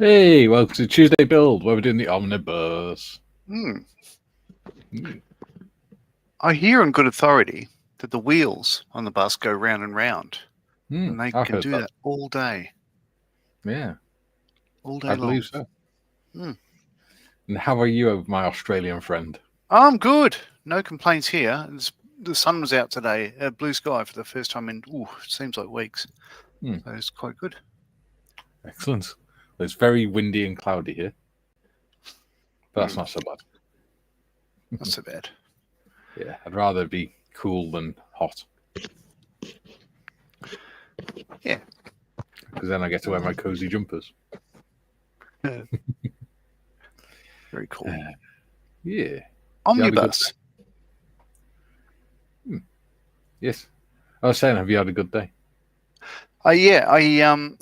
Hey, welcome to Tuesday Build, where we're doing the Omnibus. I hear on good authority that the wheels on the bus go round and round, and they I've can heard do that all day. Yeah, all day I long. believe so. And how are you, my Australian friend? I'm good. No complaints here. The sun was out today, blue sky for the first time in, it seems like weeks. So it's quite good. Excellent. It's very windy and cloudy here, but that's not so bad. Not so bad. Yeah, I'd rather be cool than hot. Yeah. Because then I get to wear my cozy jumpers. Very cool. Yeah. Omnibus. Yes. I was saying, have you had a good day? Yeah, I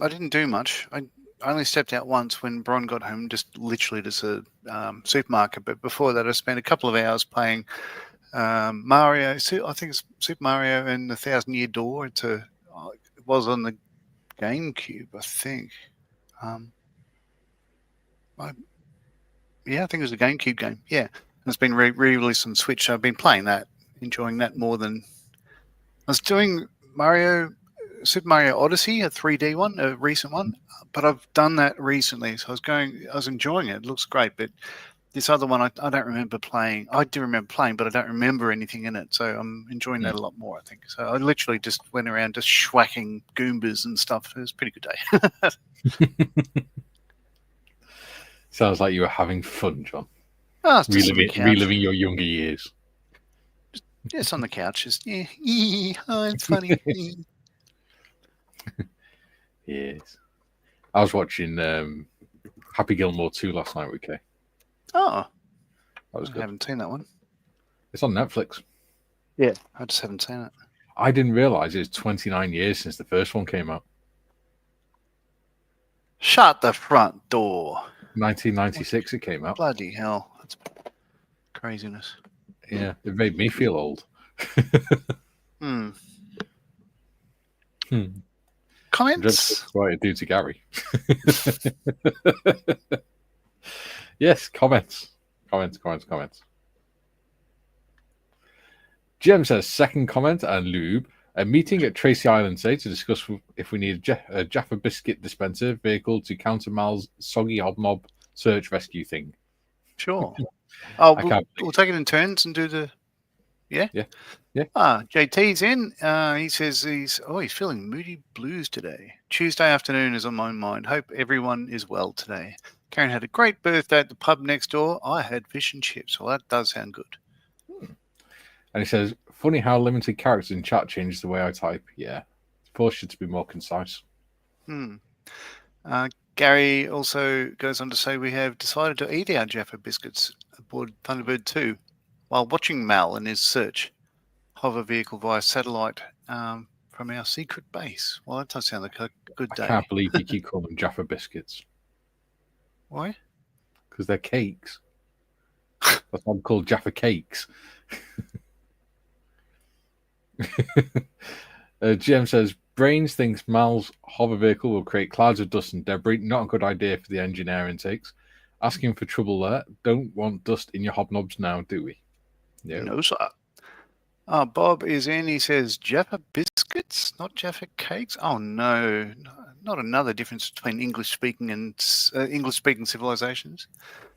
didn't do much. I only stepped out once when Bron got home, just literally to a supermarket. But before that, I spent a couple of hours playing Mario. I think it's Super Mario and the 1,000-Year Door. It was on the GameCube, I think. I think it was a GameCube game. Yeah, and it's been re-released on Switch. So I've been playing that, enjoying that more than I was doing Super Mario Odyssey, a 3D one, a recent one, but I've done that recently, so I was enjoying it. It looks great, but this other one I don't remember playing. I do remember playing, but I don't remember anything in it, so I'm enjoying that a lot more, I think. So I literally just went around just schwacking Goombas and stuff. It was a pretty good day. Sounds like you were having fun, John. Reliving your younger years. Just on the couch. Just, it's funny. Yes. I was watching Happy Gilmore 2 last night with Kay. Oh. That was good. I haven't seen that one. It's on Netflix. Yeah. I just haven't seen it. I didn't realise it was 29 years since the first one came out. Shut the front door. 1996 it came out. Bloody hell. That's craziness. Yeah, it made me feel old. Comments? Right, due to Gary. Yes, comments. Jem says, second comment, and Lube. A meeting at Tracy Island today to discuss if we need a Jaffa biscuit dispenser vehicle to counter Mal's soggy hobnob search rescue thing. Sure. We'll take it in turns and do the... Yeah? Yeah. JT's in. He says he's feeling moody blues today. Tuesday afternoon is on my mind. Hope everyone is well today. Karen had a great birthday at the pub next door. I had fish and chips. Well, that does sound good. And he says, funny how limited characters in chat change the way I type. Yeah. Forced you to be more concise. Gary also goes on to say we have decided to eat our Jaffa biscuits aboard Thunderbird 2 while watching Mal in his search hover vehicle via satellite from our secret base. Well, that does sound like a good day. I can't believe you keep calling them Jaffa biscuits. Why? Because they're cakes. That's why I'm called Jaffa cakes. GM says, Brains thinks Mal's hover vehicle will create clouds of dust and debris. Not a good idea for the engine air intakes. Asking for trouble there. Don't want dust in your hobnobs now, do we? No, sir. Bob is in. He says, Jaffa biscuits, not Jaffa cakes? Oh, no. Not another difference between English-speaking and English-speaking civilizations.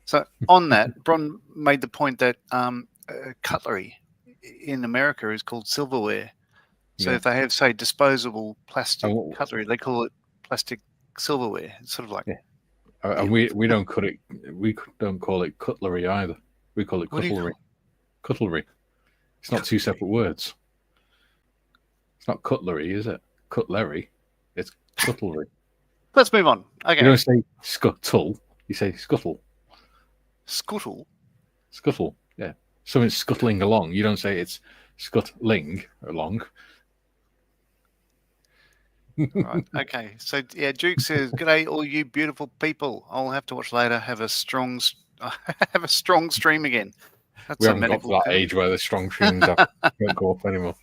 So on that, Bron made the point that cutlery in America is called silverware. So if they have, say, disposable plastic cutlery, they call it plastic silverware. It's sort of like... Yeah. And we don't call it... We don't call it cutlery either. We call it cutlery. Cutlery. It's not two separate words. It's not cutlery, is it? Cutlery. It's cutlery. Let's move on. Okay. You don't say scuttle. You say scuttle. Scuttle? Scuttle, yeah. Something's scuttling along. You don't say it's scuttling along. Right. Okay. So, yeah, Duke says, g'day, all you beautiful people. I'll have to watch later. Have a strong stream again. That's we haven't got to that age where the strong streams don't go up anymore.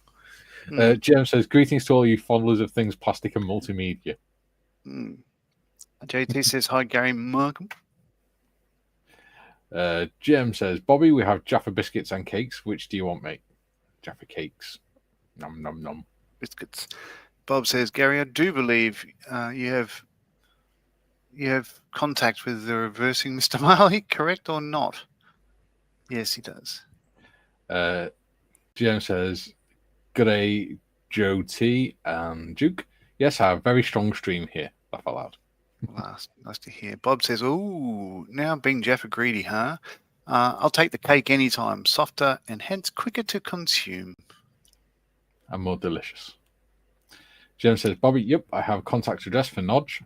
Jem says, greetings to all you fondlers of things plastic and multimedia. JT says, hi, Gary Markham. GM says, Bobby, we have Jaffa biscuits and cakes. Which do you want, mate? Jaffa cakes. Nom, nom, nom. Biscuits. Bob says, Gary, I do believe you have contact with the reversing Mr. Marley, correct or not? Yes, he does. GM says, G'day, Joe T and Duke. Yes, I have a very strong stream here. Laugh out loud. Nice to hear. Bob says, ooh, now being Jaffa greedy, huh? I'll take the cake anytime. Softer and hence quicker to consume. And more delicious. GM says, Bobby, yep, I have a contact address for Nodge.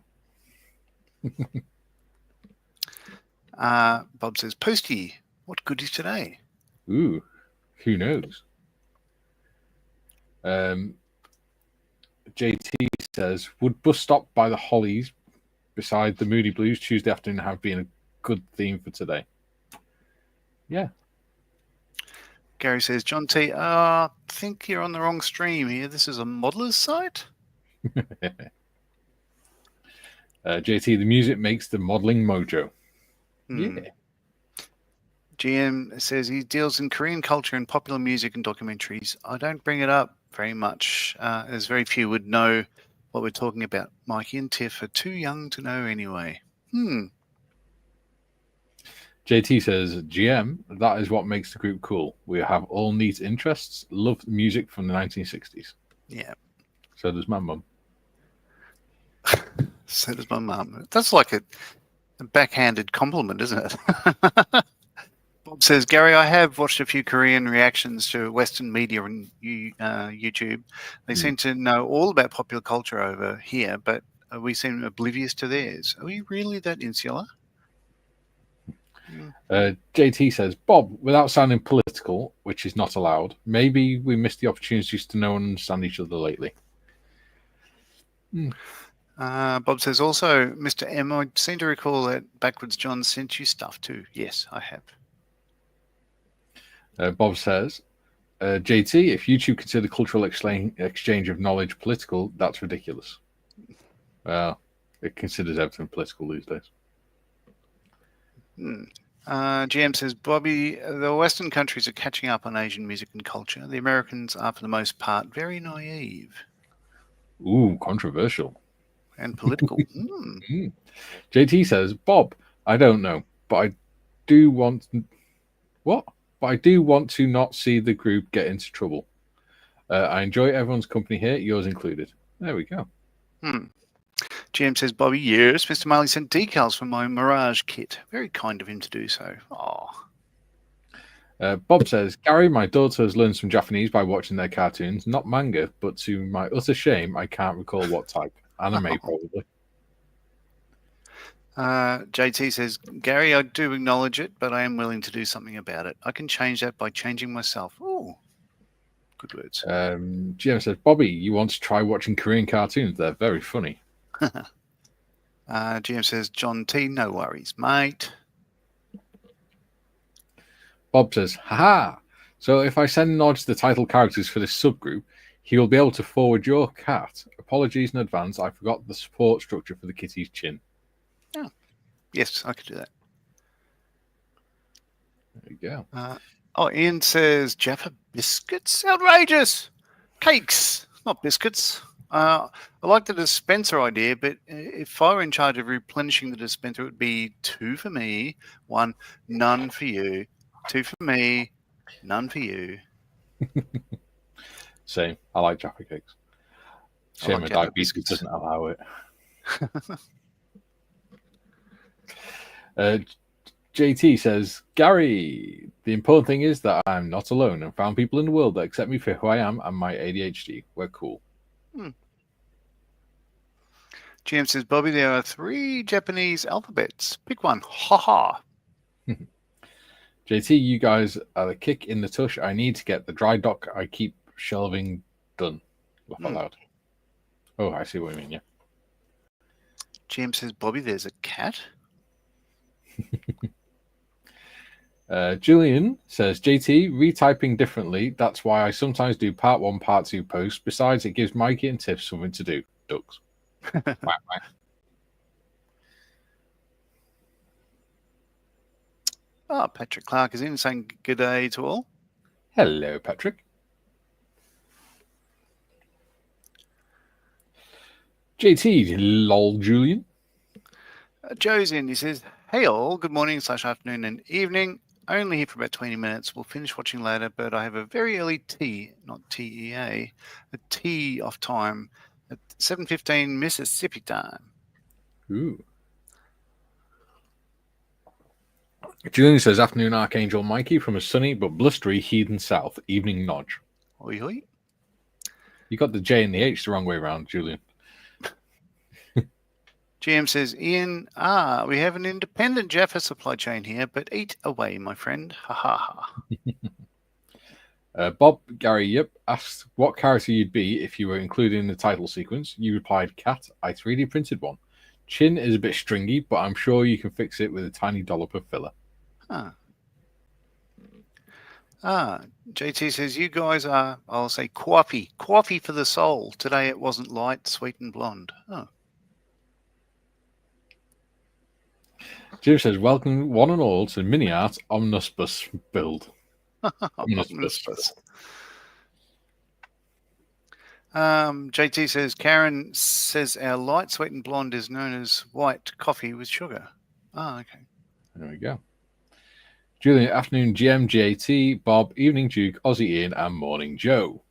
Bob says, Posty, what goodies today? Ooh, who knows? JT says, would bus stop by the Hollies beside the Moody Blues Tuesday afternoon have been a good theme for today? Yeah. Gary says, John T, I think you're on the wrong stream here. This is a modeler's site? JT, the music makes the modeling mojo. Yeah. GM says he deals in Korean culture and popular music and documentaries. I don't bring it up very much, as very few would know what we're talking about. Mikey and Tiff are too young to know anyway. JT says, GM, that is what makes the group cool. We have all neat interests, love music from the 1960s. Yeah. So does my mum. So does my mum. That's like a backhanded compliment, isn't it? Bob says, Gary, I have watched a few Korean reactions to Western media on YouTube. They seem to know all about popular culture over here, but we seem oblivious to theirs. Are we really that insular? JT says, Bob, without sounding political, which is not allowed, maybe we missed the opportunities to know and understand each other lately. Bob says, also, Mr. M, I seem to recall that Backwards John sent you stuff too. Yes, I have. Bob says, JT, if YouTube consider cultural exchange of knowledge political, that's ridiculous. Well, it considers everything political these days. GM says, Bobby, the Western countries are catching up on Asian music and culture. The Americans are, for the most part, very naive. Ooh, controversial. And political. JT says, Bob, I don't know, but I do want... What? But I do want to not see the group get into trouble. I enjoy everyone's company here, yours included. There we go. GM says, Bobby, yes, Mr. Marley sent decals for my Mirage kit. Very kind of him to do so. Bob says, Gary, my daughter has learned some Japanese by watching their cartoons. Not manga, but to my utter shame, I can't recall what type. Anime, probably. JT says, Gary, I do acknowledge it, but I am willing to do something about it. I can change that by changing myself. Oh, good words. GM says, Bobby, you want to try watching Korean cartoons? They're very funny. GM says, John T, no worries, mate. Bob says, haha. So if I send Nodge the title characters for this subgroup, he will be able to forward your cat. Apologies in advance. I forgot the support structure for the kitty's chin. Oh, yes, I could do that. There you go. Ian says, Jaffa biscuits? Outrageous! Cakes, not biscuits. I like the dispenser idea, but if I were in charge of replenishing the dispenser, it would be 2 for me, 1, none for you. 2 for me, none for you. Same. I like Jaffa cakes. Shame my diabetes doesn't allow it. JT says, Gary, the important thing is that I'm not alone and found people in the world that accept me for who I am and my ADHD. We're cool. GM says, Bobby, there are 3 Japanese alphabets. Pick one. Ha ha. JT, you guys are the kick in the tush. I need to get the dry dock I keep shelving done. Laugh out loud. Oh, I see what you mean, yeah. GM says, Bobby, there's a cat. Julian says, JT, retyping differently. That's why I sometimes do part 1, part 2 posts. Besides, it gives Mikey and Tiff something to do. Ducks. Oh, Patrick Clark is in saying good day to all. Hello, Patrick. JT, lol, Julian. Joe's in. He says, hey all, good morning / afternoon and evening. Only here for about 20 minutes. We'll finish watching later, but I have a very early tea, not TEA, a tea off time at 7:15 Mississippi time. Ooh. Julian says, afternoon, Archangel Mikey from a sunny but blustery Heathen South. Evening nodge. Oi, oi. You got the J and the H the wrong way around, Julian. GM says, Ian, we have an independent Jaffa supply chain here, but eat away, my friend. Ha ha ha. Bob Gary Yip asked what character you'd be if you were included in the title sequence. You replied, Cat. I 3D printed one. Chin is a bit stringy, but I'm sure you can fix it with a tiny dollop of filler. JT says, you guys are, I'll say, coffee for the soul. Today it wasn't light, sweet, and blonde. Oh. Jim says, welcome one and all to MiniArt Omnibus build. Omnibus. JT says, Karen says our light, sweet, and blonde is known as white coffee with sugar. Oh, okay. There we go. Julian, afternoon, GM, JT, Bob, evening, Duke, Aussie Ian, and morning, Joe.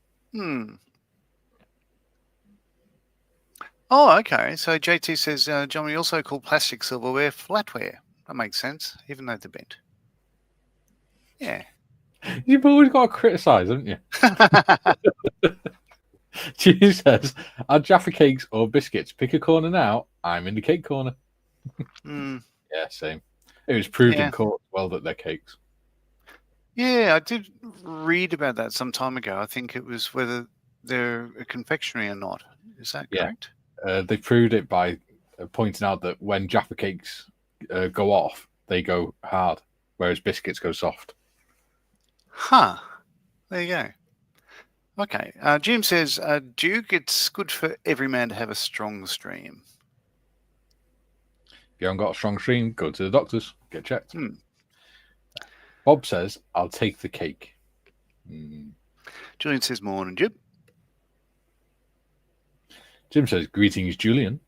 Oh, okay. So JT says, John, we also call plastic silverware flatware. That makes sense, even though they're bent. Yeah. You've always got to criticise, haven't you? She says, are Jaffa cakes or biscuits? Pick a corner now. I'm in the cake corner. Yeah, same. It was proved in court as well that they're cakes. Yeah, I did read about that some time ago. I think it was whether they're a confectionery or not. Is that correct? They proved it by pointing out that when Jaffa cakes go off, they go hard, whereas biscuits go soft. Huh. There you go. Okay. Jim says, Duke, it's good for every man to have a strong stream. If you haven't got a strong stream, go to the doctors, get checked. Bob says, I'll take the cake. Julian says, morning, Jim. Jim says, greetings, Julian.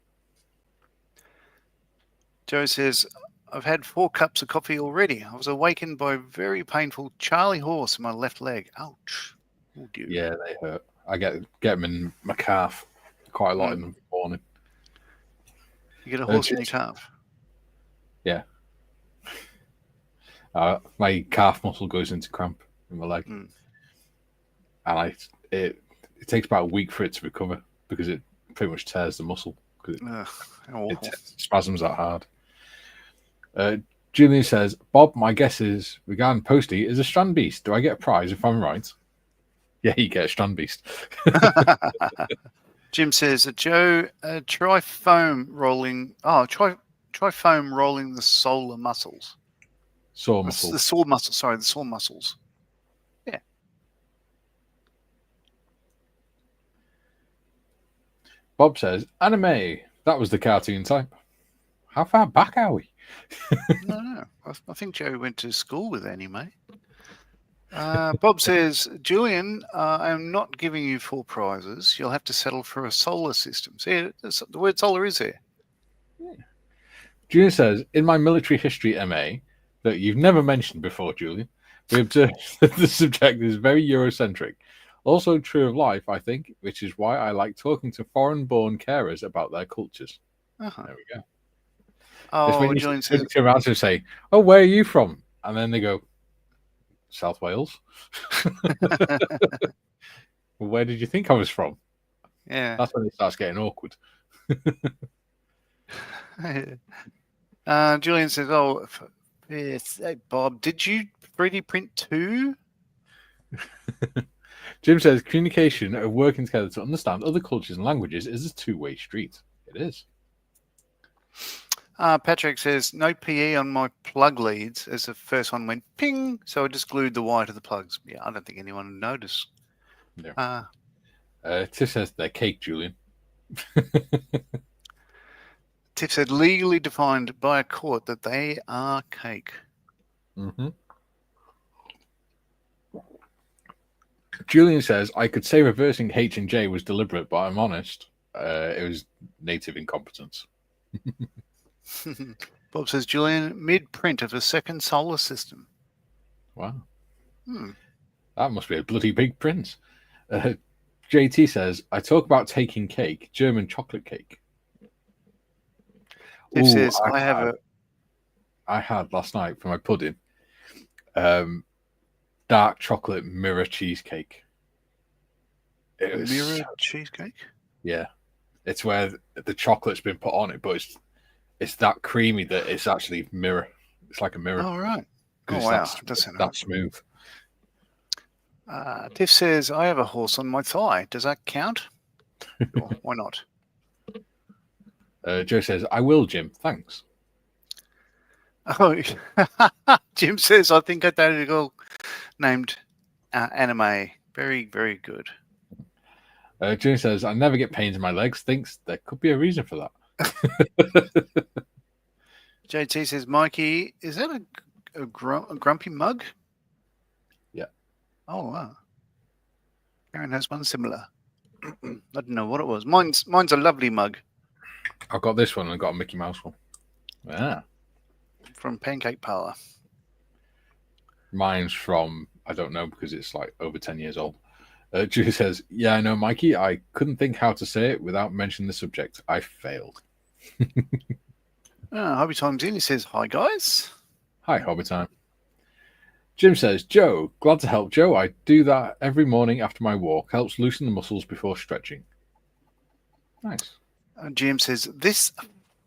Joe says, I've had 4 cups of coffee already. I was awakened by a very painful Charlie horse in my left leg. Ouch. Oh, dear. Yeah, they hurt. I get them in my calf quite a lot in the morning. You get a horse in your calf? Yeah. My calf muscle goes into cramp in my leg. And it takes about a week for it to recover because it pretty much tears the muscle. It spasms that hard. Julian says, Bob, my guess is regarding Posty is a strand beast. Do I get a prize if I'm right? Yeah, you get a strand beast. Jim says, Joe, try foam rolling. Oh, try foam rolling the solar muscles. Sore muscles. The sore muscles. Sorry, the sore muscles. Yeah. Bob says, anime. That was the cartoon type. How far back are we? No. I think Joe went to school with anime. Bob says, Julian, I'm not giving you 4 prizes. You'll have to settle for a solar system. See, the word solar is there. Yeah. Julian says, in my military history MA, that you've never mentioned before, Julian, we observed that the subject is very Eurocentric. Also true of life, I think, which is why I like talking to foreign-born carers about their cultures. There we go. Oh, Julian says, turn around and say, oh, where are you from? And then they go, South Wales. Well, where did you think I was from? Yeah. That's when it starts getting awkward. Julian says, oh, yes, Bob, did you 3D print too? Jim says, communication of working together to understand other cultures and languages is a 2-way street. It is. Patrick says, no PE on my plug leads as the first one went ping, so I just glued the wire to the plugs. Yeah, I don't think anyone would notice. Yeah. Tiff says they're cake, Julian. Tiff said, legally defined by a court that they are cake. Mm-hmm. Julian says, I could say reversing H and J was deliberate, but I'm honest. It was native incompetence. Bob says, Julian, mid-print of a second solar system. Wow. Hmm. That must be a bloody big print. JT says, I talk about taking cake, German chocolate cake. It says, I had last night for my pudding dark chocolate mirror cheesecake. Mirror cheesecake? Yeah. It's where the chocolate's been put on it, but it's that creamy that it's actually mirror. It's like a mirror. Oh, right. Oh, wow. That's smooth. Tiff says, I have a horse on my thigh. Does that count? Or why not? Joe says, I will, Jim. Thanks. Oh, Jim says, I think I dated a girl named Anime. Very, very good. Jim says, I never get pains in my legs. Thinks there could be a reason for that. JT says, Mikey, is that a grumpy mug? Yeah. Oh, wow. Aaron has one similar. I don't know what it was. Mine's a lovely mug. I've got this one and I've got a Mickey Mouse one. Yeah. From Pancake Parlor. Mine's from, I don't know, because it's like over 10 years old. Julie says, yeah, I know, Mikey. I couldn't think how to say it without mentioning the subject. I failed. Hobby Time's in. He says, hi, guys. Hi, Hobby Time. Jim says, Joe, glad to help, Joe. I do that every morning after my walk. Helps loosen the muscles before stretching. Nice. Jim says, this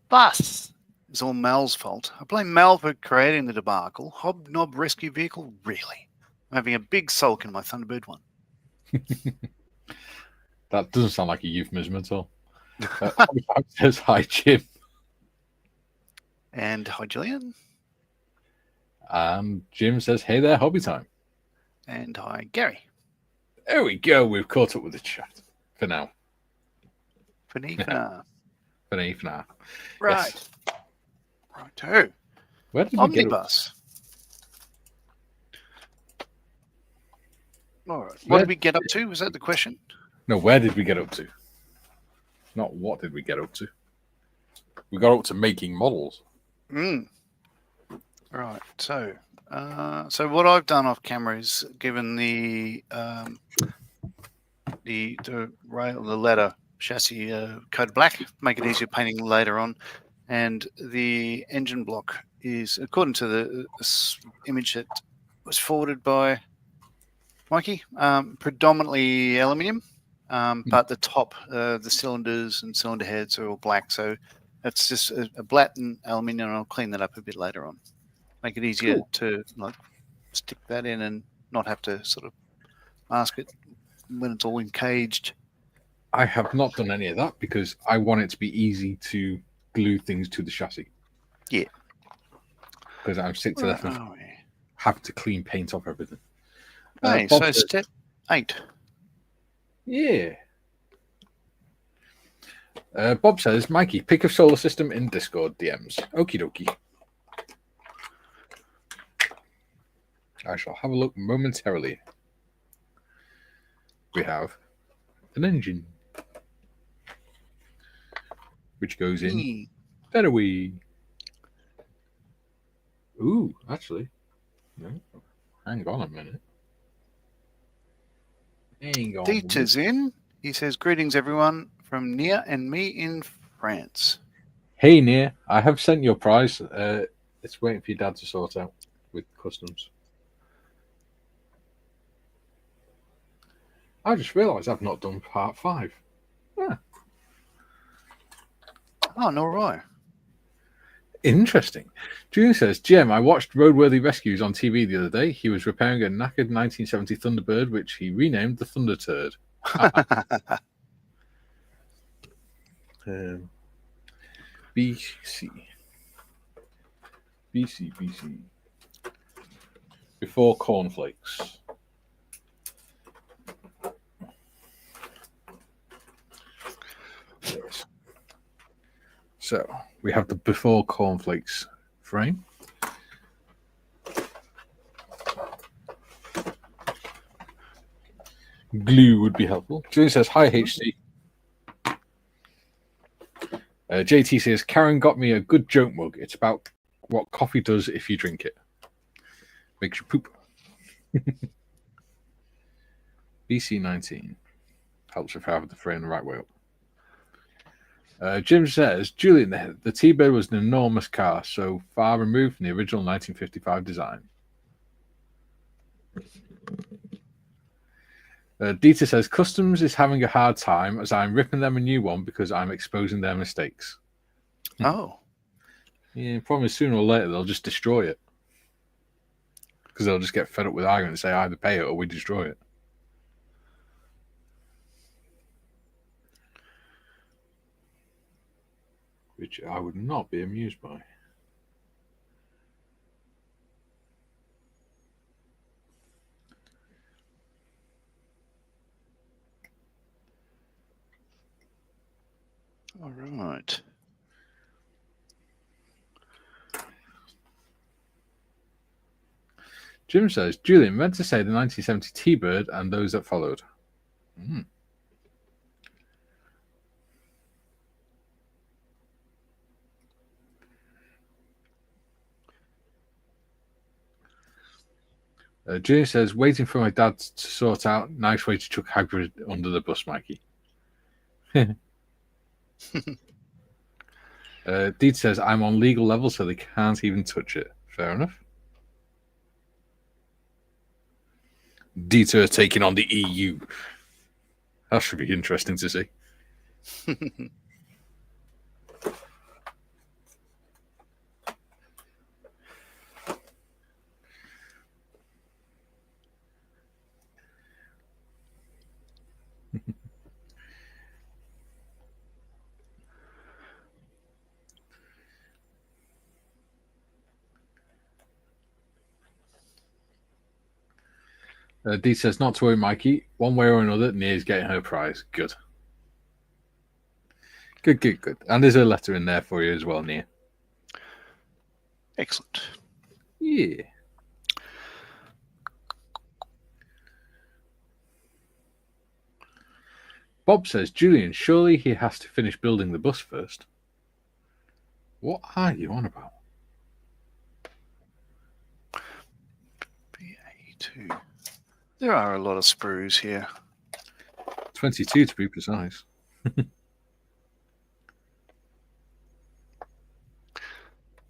fuss is all Mel's fault. I blame Mel for creating the debacle. Hobnob rescue vehicle? Really? I'm having a big sulk in my Thunderbird one. That doesn't sound like a euphemism at all. Hobby Time says, hi, Jim. And hi, Gillian. And Jim says, hey there, Hobby Time. And hi, Gary. There we go. We've caught up with the chat for now. For now. Yes. Right. Righto. Where did Omnibus. All right. What did we get up to? Was that the question? No, where did we get up to? Not what did we get up to. We got up to making models. Right. So what I've done off camera is given the rail, the ladder chassis coated black, make it easier painting later on, and the engine block is, according to the image that was forwarded by Mikey, predominantly aluminium, but the top, the cylinders and cylinder heads are all black. So that's just a black and aluminium, and I'll clean that up a bit later on. Make it easier to like stick that in and not have to sort of mask it when it's all encaged. I have not done any of that because I want it to be easy to glue things to the chassis. Yeah. Because I'm sick to death of having to clean paint off everything. Okay, so says, step 8. Yeah. Bob says, Mikey, pick a solar system in Discord DMs. Okie dokie. I shall have a look momentarily. We have an engine, which goes in. There we. Ooh, actually. No. Hang on a minute. Hang on. Dieter's in. He says, greetings, everyone, from Nia and me in France. Hey, Nia. I have sent your prize. It's waiting for your dad to sort out with customs. I just realised I've not done part 5. Yeah. Oh, no, right. Interesting. June says, Jim, I watched Roadworthy Rescues on TV the other day. He was repairing a knackered 1970 Thunderbird, which he renamed the Thunder Turd. BC. Before cornflakes. So we have the before cornflakes frame. glue would be helpful. Julian says, hi, HC. JT says, Karen got me a good joke mug. It's about what coffee does if you drink it. Makes you poop. BC19 helps with having the frame the right way up. Jim says, Julian, the T-Bird was an enormous car, so far removed from the original 1955 design. Dieter says, Customs is having a hard time as I'm ripping them a new one because I'm exposing their mistakes. Oh. Yeah, probably sooner or later they'll just destroy it. Because they'll just get fed up with arguing and say either pay it or we destroy it. Which I would not be amused by. All right. Jim says, Julian meant to say the 1970 T-Bird and those that followed. Julian says, waiting for my dad to sort out. Nice way to chuck Hagrid under the bus, Mikey. Deed says, I'm on legal level, so they can't even touch it. Fair enough. Dieter taking on the EU. That should be interesting to see. Dee says, not to worry, Mikey. One way or another, Nia's getting her prize. Good. Good. And there's a letter in there for you as well, Nia. Excellent. Yeah. Bob says, Julian, surely he has to finish building the bus first. What are you on about? BA2. There are a lot of sprues here. 22 to be precise.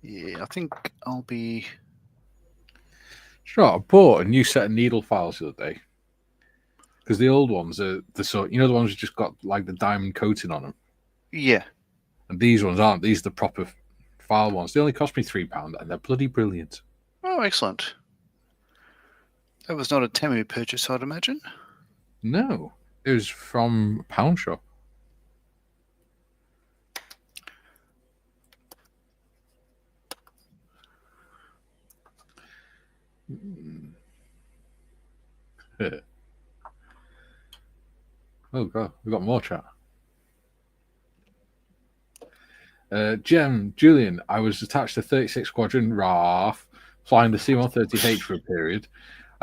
Yeah, I think I'll be... Sure, I bought a new set of needle files the other day. Because the old ones are the sort, the ones that just got like the diamond coating on them. Yeah. And these ones aren't. These are the proper file ones. They only cost me £3 and they're bloody brilliant. Oh, excellent. That was not a Temu purchase, I'd imagine. No, it was from Pound Shop. Oh god, we've got more chat. Julian, I was attached to 36 Squadron RAF, flying the C-130H for a period.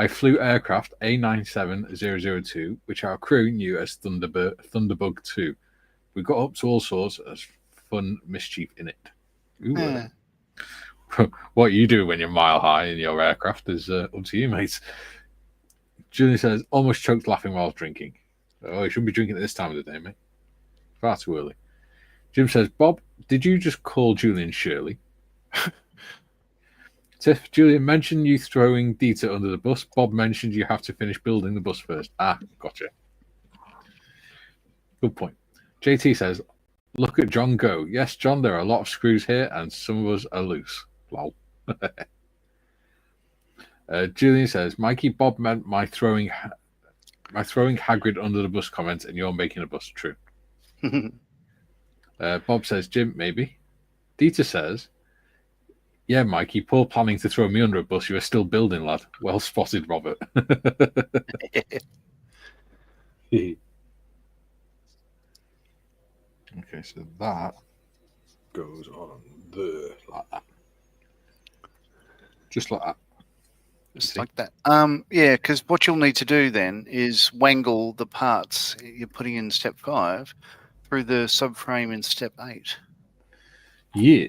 I flew aircraft A97002, which our crew knew as Thunderbug 2. We got up to all sorts of fun mischief in it. Ooh, what you do when you're mile high in your aircraft is up to you, mate. Julian says, almost choked laughing while drinking. Oh, you shouldn't be drinking at this time of the day, mate. Far too early. Jim says, Bob, did you just call Julian Shirley? Tiff, Julian mentioned you throwing Dieter under the bus. Bob mentioned you have to finish building the bus first. Ah, gotcha. Good point. JT says, look at John go. Yes, John, there are a lot of screws here and some of us are loose. Lol. Julian says, Mikey, Bob meant my throwing Hagrid under the bus comment and you're making a bus. True. Bob says, Jim, maybe. Dieter says, yeah, Mikey, poor planning to throw me under a bus. You are still building, lad. Well spotted, Robert. Okay, so that goes on there like that. Just like that. Just like that. Yeah, because what you'll need to do then is wangle the parts you're putting in step 5 through the subframe in step 8. Yeah.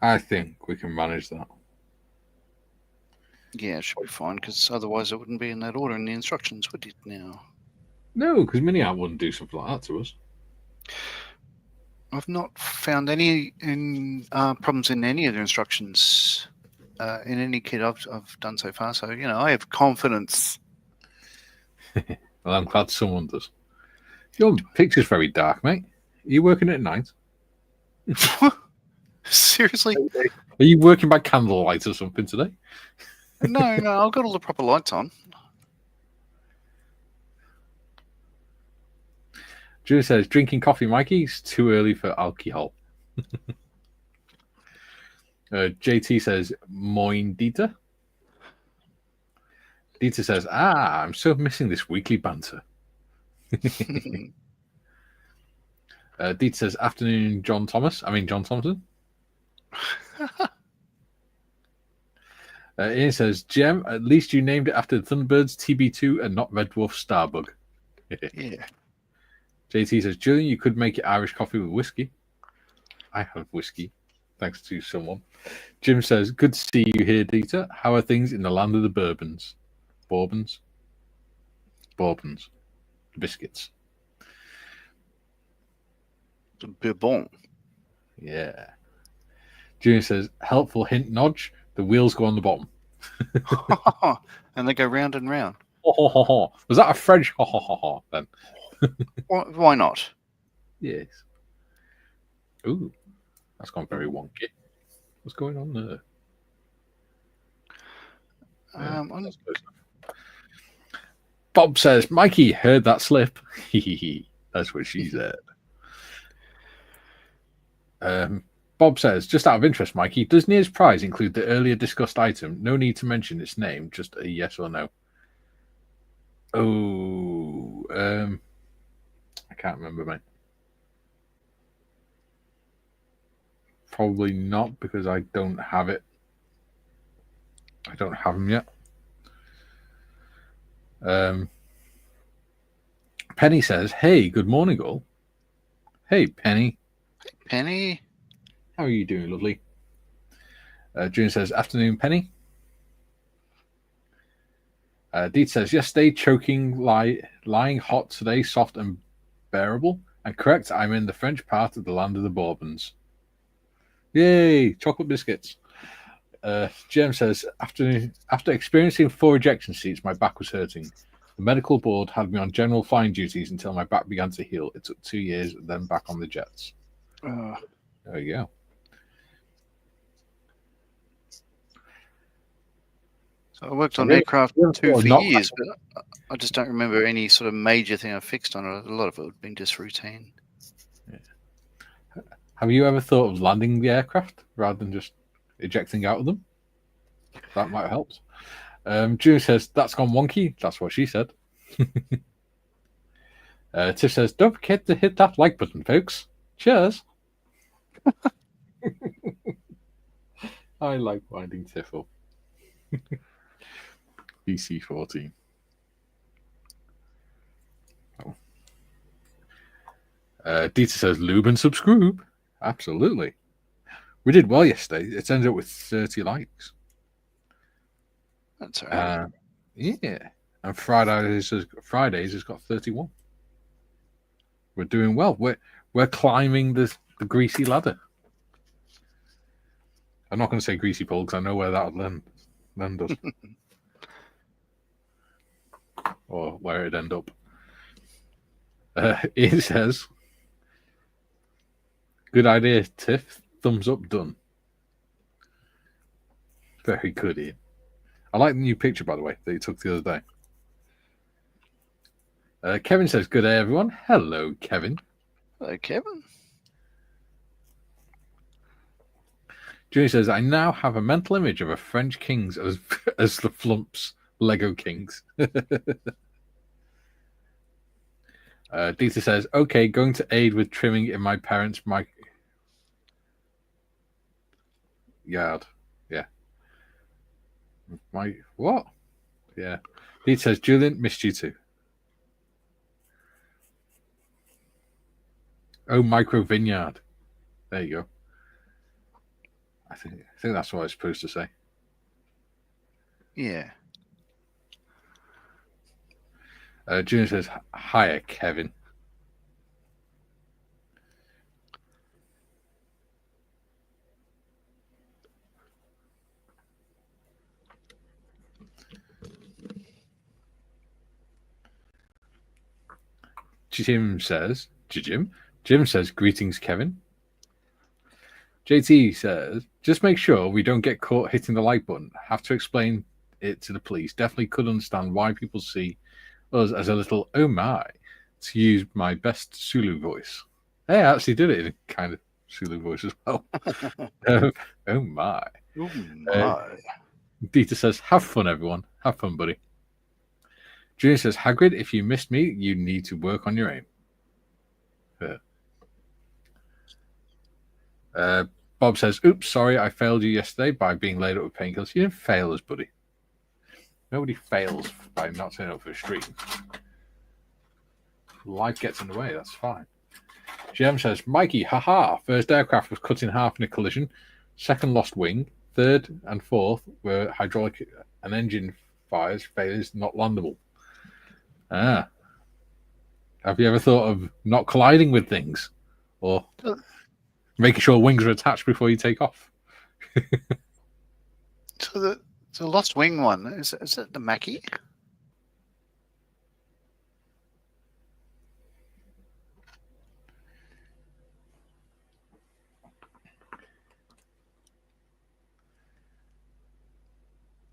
I think we can manage that. Yeah, it should be fine, because otherwise it wouldn't be in that order in the instructions, would it now? No, because MiniArt wouldn't do something like that to us. I've not found any problems in any of the instructions in any kit I've done so far. So, I have confidence. Well, I'm glad someone does. Your picture's very dark, mate. Are you working at night? Seriously? Are you working by candlelight or something today? No, I've got all the proper lights on. Drew says, drinking coffee, Mikey, is too early for alcohol. JT says, Moin Dieter. Dieter says, I'm so missing this weekly banter. Dieter says, afternoon, John Thompson. Ian says, Jem, at least you named it after Thunderbirds TB2 and not Red Dwarf Starbug. Yeah. JT says, Julian, you could make it Irish coffee with whiskey. I have whiskey, thanks to someone. Jim says, good to see you here, Dieter. How are things in the land of the bourbons? Bourbons? Biscuits. Bourbon. Yeah. Julian says, helpful hint, Nodge. The wheels go on the bottom. And they go round and round. Was that a French then? Why not? Yes. Ooh, that's gone very wonky. What's going on there? Bob says, Mikey, heard that slip. That's what she said. Bob says, just out of interest, Mikey, does Nia's prize include the earlier discussed item? No need to mention its name, just a yes or no. Oh, I can't remember, mate. Probably not, because I don't have it. I don't have them yet. Penny says, hey, good morning, all. Hey, Penny. Hey, Penny. How are you doing, lovely? June says, afternoon, Penny. Deet says, yesterday, choking, lying hot, today, soft and bearable. And correct, I'm in the French part of the land of the Bourbons. Yay, chocolate biscuits. Jem says, after experiencing 4 ejection seats, my back was hurting. The medical board had me on general flying duties until my back began to heal. It took 2 years, then back on the jets. There you go. So I worked on aircraft 2 for years, but I just don't remember any sort of major thing I fixed on it. A lot of it would have been just routine. Yeah. Have you ever thought of landing the aircraft rather than just ejecting out of them? That might have helped. June says, that's gone wonky. That's what she said. Tiff says, don't forget to hit that like button, folks. Cheers. I like winding Tiff up. BC14. Oh. Dieter says, lube and subscribe. Absolutely. We did well yesterday. It ended up with 30 likes. That's all right. Yeah. And Fridays has got 31. We're doing well. We're climbing the greasy ladder. I'm not going to say greasy pole because I know where that would land us. Or where it'd end up. It says, good idea, Tiff. Thumbs up, done. Very good, Ian. I like the new picture, by the way, that you took the other day. Kevin says, good day, everyone. Hello, Kevin. Hello, Kevin. Julie says, I now have a mental image of a French kings as the Flumps Lego kings. Dieter says, okay, going to aid with trimming in my parents' yard. Yeah. What? Yeah. Pete says, Julian, missed you too. Oh, micro vineyard. There you go. I think that's what I was supposed to say. Yeah. Julian says, hiya, Kevin. Jim says, greetings, Kevin. JT says, just make sure we don't get caught hitting the like button. Have to explain it to the police. Definitely could understand why people see us as a little oh my, to use my best Sulu voice. Hey, I actually did it in a kind of Sulu voice as well. Oh my. Oh my. Dieter says, have fun, everyone. Have fun, buddy. Julian says, Hagrid, if you missed me, you need to work on your aim. Bob says, oops, sorry, I failed you yesterday by being laid up with painkillers. You didn't fail us, buddy. Nobody fails by not turning up for a stream. Life gets in the way, that's fine. GM says, Mikey, haha, first aircraft was cut in half in a collision. Second lost wing. Third and fourth were hydraulic and engine failures, not landable. Ah. Have you ever thought of not colliding with things? Or making sure wings are attached before you take off? So the lost wing one, is it the Mackie?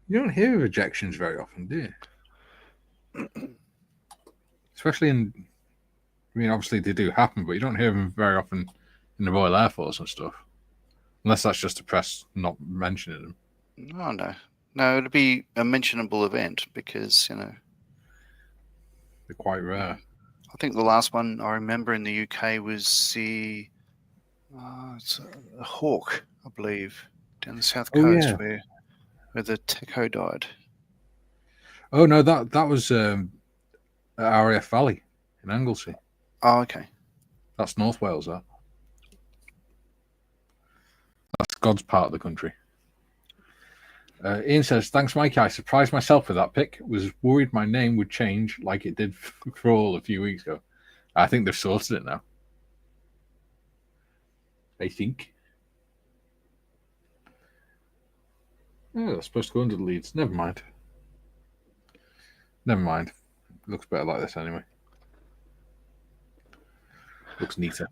You don't hear of ejections very often, do you? Especially in, I mean, obviously they do happen, but you don't hear them very often in the Royal Air Force and stuff. Unless that's just the press not mentioning them. Oh, no. No, it'd be a mentionable event because, they're quite rare. I think the last one I remember in the UK was it's a Hawk, I believe, down the south coast where the Techo died. Oh, no, that was at RAF Valley in Anglesey. Oh, okay. That's North Wales, that. That's God's part of the country. Ian says, thanks, Mikey. I surprised myself with that pick. Was worried my name would change like it did for all a few weeks ago. I think they've sorted it now. I think. Oh, that's supposed to go under the leads. Never mind. Looks better like this anyway. Looks neater.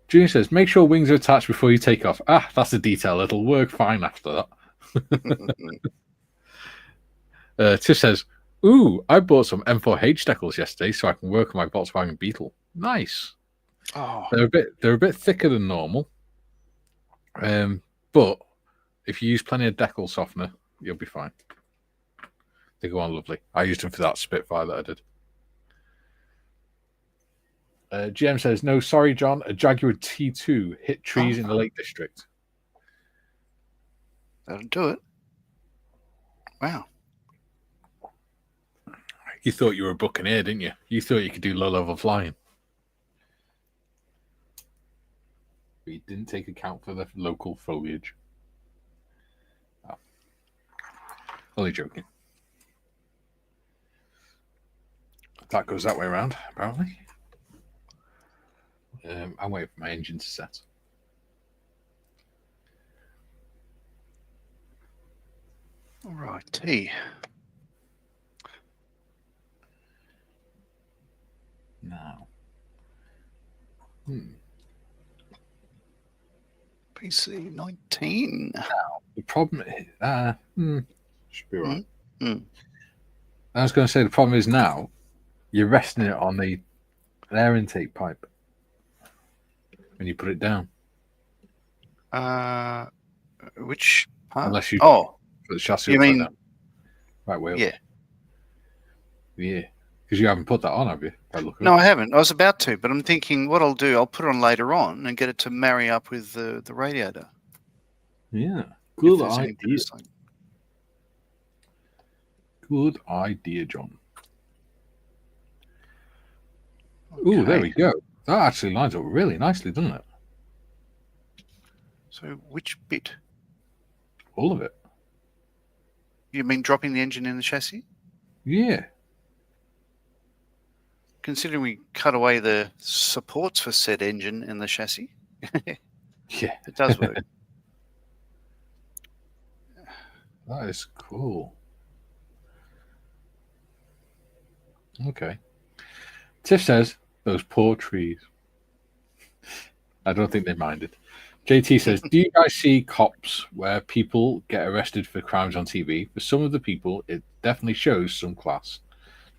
Junior says, make sure wings are attached before you take off. Ah, that's a detail. It'll work fine after that. Tiff says, ooh, I bought some M4H decals yesterday so I can work on my Volkswagen Beetle. Nice. Oh. They're a bit thicker than normal. But if you use plenty of decal softener, you'll be fine. They go on lovely. I used them for that Spitfire that I did. GM says, no, sorry, John. A Jaguar T2 hit trees in the Lake District. That'll do it. Wow. You thought you were a buccaneer, didn't you? You thought you could do low-level flying. But you didn't take account for the local foliage. Oh. Only joking. That goes that way around, apparently. I'm waiting for my engine to set. All righty. Now. PC 19. Now, the problem is... should be right. I was going to say the problem is now you're resting it on the air intake pipe when you put it down. Which part? Unless you put the chassis you mean down. Right wheel. Yeah. Because you haven't put that on, have you? No, I haven't. I was about to, but I'm thinking what I'll do, I'll put it on later on and get it to marry up with the radiator. Yeah. Good there's any idea. personally. Good idea, John. Ooh, there Okay. we go. That actually lines up really nicely, doesn't it? So which bit? All of it. You mean dropping the engine in the chassis? Yeah. Considering we cut away the supports for said engine in the chassis, Yeah. it does work. That is cool. Okay. Tiff says, those poor trees. I don't think they minded. JT says, do you guys see cops where people get arrested for crimes on TV? For some of the people, it definitely shows some class.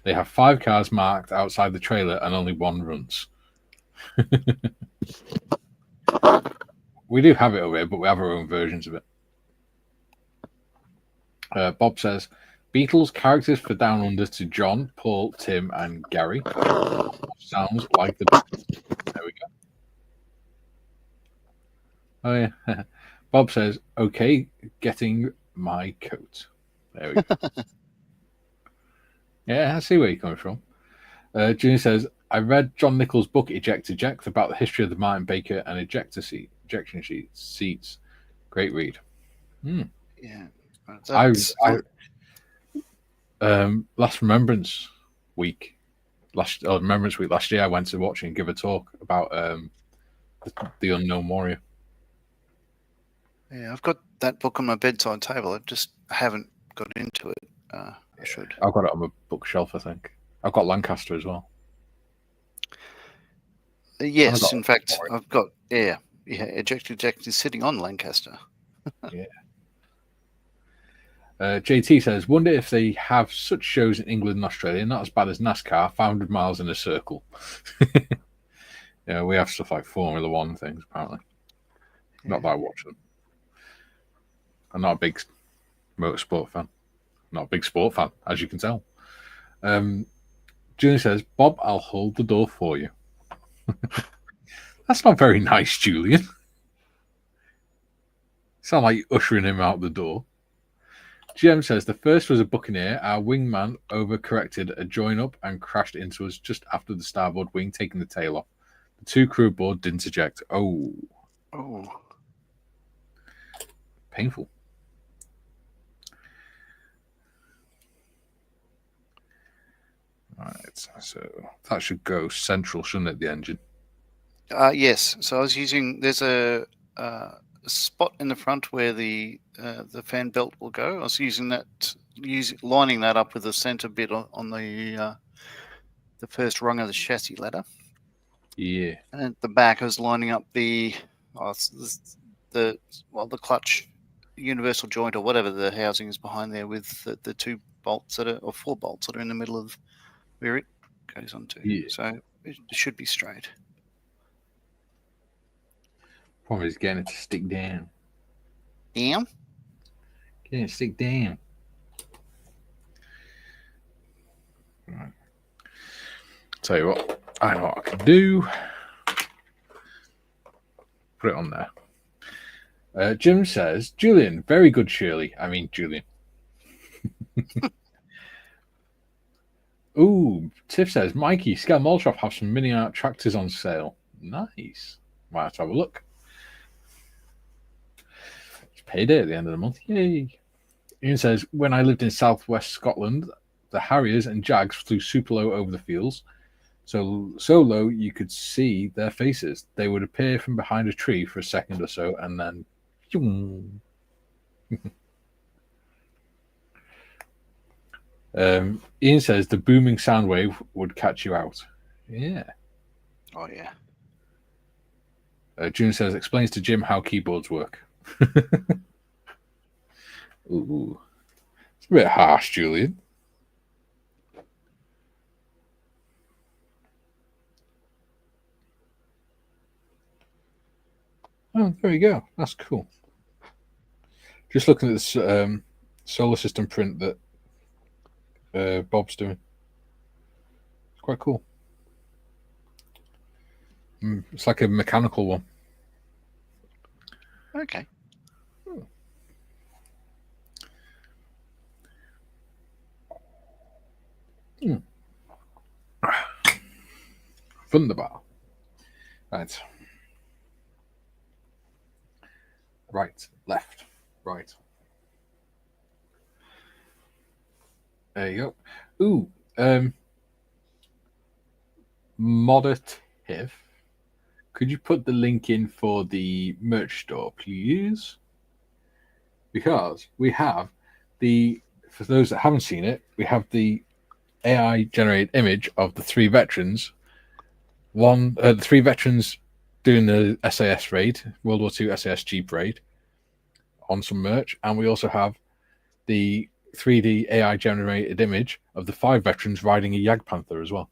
They have 5 cars marked outside the trailer and only 1 runs. We do have it over here, but we have our own versions of it. Bob says, Beatles characters for Down Under to John, Paul, Tim, and Gary. Sounds like the Beatles. There we go. Oh, yeah. Bob says, okay, getting my coat. There we go. Yeah, I see where you're coming from. Junior says, I read John Nichols' book, Eject, about the history of the Martin Baker and ejection seats. Great read. Yeah. Last Remembrance Week last year, I went to watch and give a talk about the Unknown Warrior. Yeah, I've got that book on my bedside table. I just haven't got into it. I should. I've got it on my bookshelf, I think. I've got Lancaster as well. Yes, in fact, I've got Eject is sitting on Lancaster. Yeah. JT says, wonder if they have such shows in England and Australia, not as bad as NASCAR, 500 miles in a circle. Yeah, we have stuff like Formula One things, apparently. Yeah. Not that I watch them. I'm not a big motorsport fan. Not a big sport fan, as you can tell. Julian says, Bob, I'll hold the door for you. That's not very nice, Julian. Sound like you're ushering him out the door. GM says, the first was a Buccaneer. Our wingman overcorrected a join up and crashed into us just after the starboard wing, taking the tail off. The 2 crew aboard didn't eject. Oh. Painful. Right, so that should go central, shouldn't it, the engine? Yes. So I was using, there's a spot in the front where the fan belt will go. I was using that, lining that up with the center bit on the first rung of the chassis ladder. Yeah. And at the back, I was lining up the clutch universal joint or whatever the housing is behind there with the 2 bolts or 4 bolts that are in the middle of where it goes onto. Yeah. So it should be straight. Problem is getting it to stick down. Damn. Getting it to stick down. Right. Tell you what, I know what I can do. Put it on there. Jim says, Julian, very good, Shirley. I mean, Julian. Ooh, Tiff says, Mikey, Scale Mall Shop have some MiniArt tractors on sale. Nice. Might have to have a look. It's payday at the end of the month. Yay. Ian says, when I lived in southwest Scotland, the Harriers and Jags flew super low over the fields. So low you could see their faces. They would appear from behind a tree for a second or so, and then... Ian says the booming sound wave would catch you out. Yeah. Oh, yeah. June says, explains to Jim how keyboards work. Ooh. It's a bit harsh, Julian. Oh, there you go. That's cool. Just looking at this solar system print that Bob's doing. It's quite cool. It's like a mechanical one. Okay. Wunderbar. Right. Right, left, right. There you go. Ooh, Moderative. Could you put the link in for the merch store, please? Because we have for those that haven't seen it, we have the AI generated image of the three veterans. The three veterans doing the SAS raid, World War II SAS Jeep raid, on some merch, and we also have the 3D AI generated image of the 5 veterans riding a Jagdpanther as well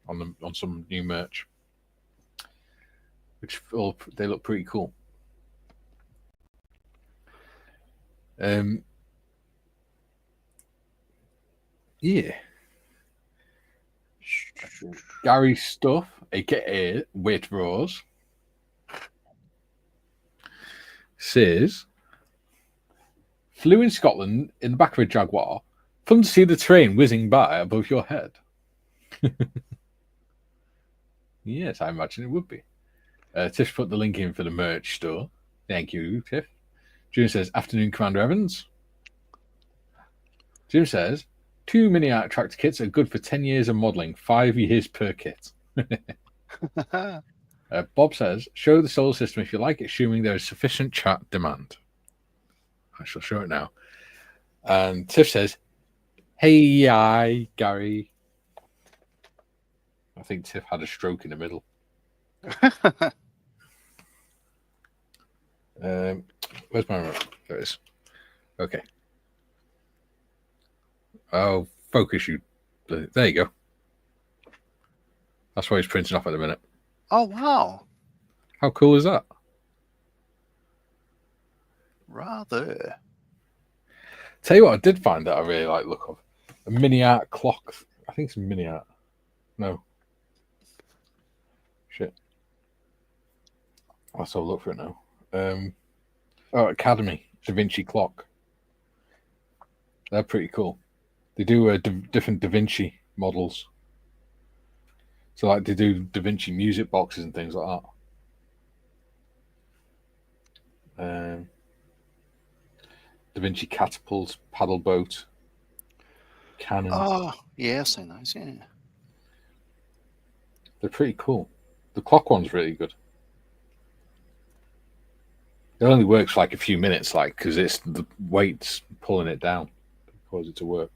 on some new merch, which they look pretty cool. Yeah. Gary Stuff, aka Wait Rose, says, flew in Scotland in the back of a Jaguar. Fun to see the train whizzing by above your head. Yes, I imagine it would be. Tiff put the link in for the merch store. Thank you, Tiff. Jim says, afternoon, Commander Evans. Jim says, 2 MiniArt tractor kits are good for 10 years of modelling, 5 years per kit. Bob says, show the solar system if you like, assuming there is sufficient chat demand. I shall show it now. And Tiff says, hey, Gary. I think Tiff had a stroke in the middle. Where's my remote? There it is. Okay. Oh, focus you. There you go. That's why he's printing off at the minute. Oh, wow. How cool is that? Rather. Tell you what, I did find that I really like the look of. A MiniArt clock. I think it's a MiniArt. No. Shit. Let's have a look for it now. Academy Da Vinci clock. They're pretty cool. They do different Da Vinci models. So, like, they do Da Vinci music boxes and things like that. Da Vinci catapult, paddle boat, cannon. Oh, yeah, I've seen those, yeah. They're pretty cool. The clock one's really good. It only works for like a few minutes, like, because it's the weights pulling it down to cause it to work.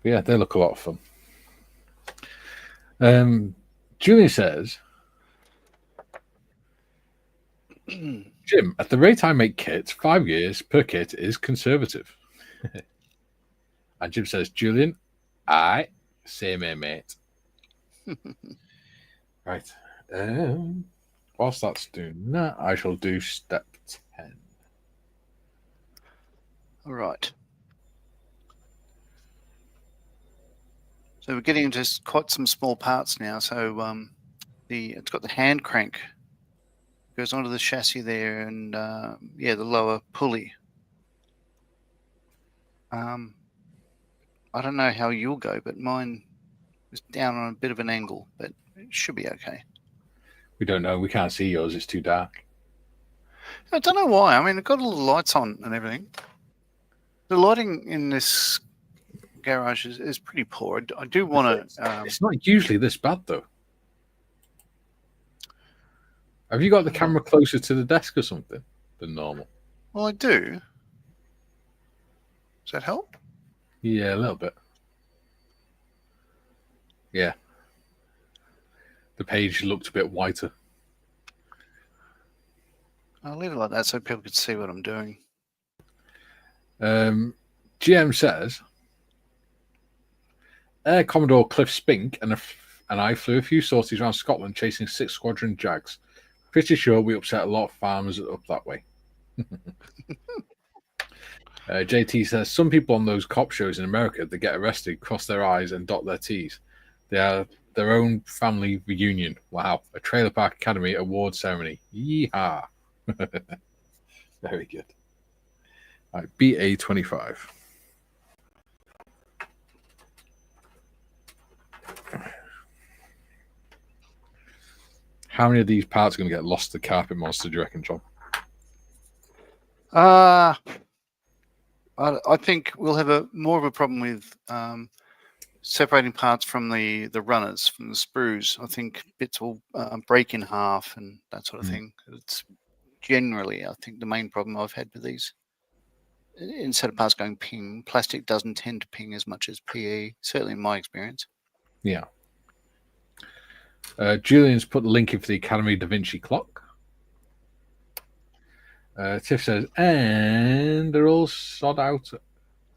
But yeah, they look a lot of fun. Julie says, Jim, at the rate I make kits, 5 years per kit is conservative. And Jim says, Julian, same here, mate. Right. Whilst that's doing that, I shall do step 10. All right. So we're getting into quite some small parts now. So it's got the hand crank goes onto the chassis there, and the lower pulley. I don't know how you'll go, but mine is down on a bit of an angle, but it should be okay. We don't know. We can't see yours. It's too dark. I don't know why. I mean, it's got all the lights on and everything. The lighting in this garage is pretty poor. I do want to... It's not usually this bad, though. Have you got the camera closer to the desk or something than normal? Well, I do. Does that help? Yeah, a little bit. Yeah. The page looked a bit whiter. I'll leave it like that so people can see what I'm doing. GM says, Air Commodore Cliff Spink and I flew a few sorties around Scotland chasing 6 Squadron Jags. Pretty sure we upset a lot of farmers up that way. JT says, some people on those cop shows in America that get arrested cross their I's and dot their T's. They are their own family reunion. Wow. A Trailer Park Academy award ceremony. Yeehaw. Very good. Right, BA25. How many of these parts are going to get lost to Carpet Monster, do you reckon, John? I think we'll have more of a problem with separating parts from the runners, from the sprues. I think bits will break in half and that sort of thing. It's generally, I think, the main problem I've had with these. Instead of parts going ping, plastic doesn't tend to ping as much as PE, certainly in my experience. Yeah. Julian's put the link in for the Academy Da Vinci clock. Tiff says, and they're all sod out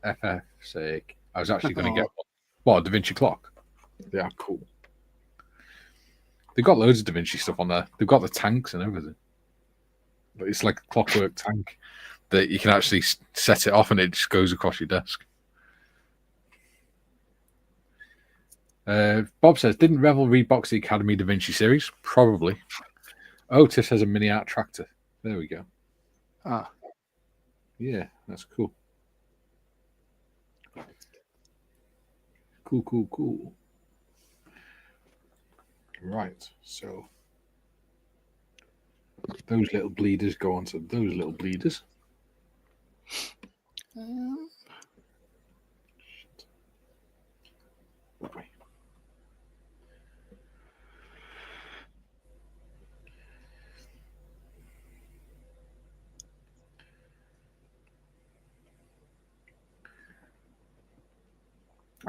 FF sake. I was actually going to get one. What, a Da Vinci clock? They are cool. They've got loads of Da Vinci stuff on there. They've got the tanks and everything. But it's like a clockwork tank that you can actually set it off and it just goes across your desk. Bob says, didn't Revel rebox the Academy Da Vinci series? Probably. Oh, Tiff has a MiniArt tractor. There we go. Ah. Yeah, that's cool. Cool. Right, so those little bleeders go on to those little bleeders. Right.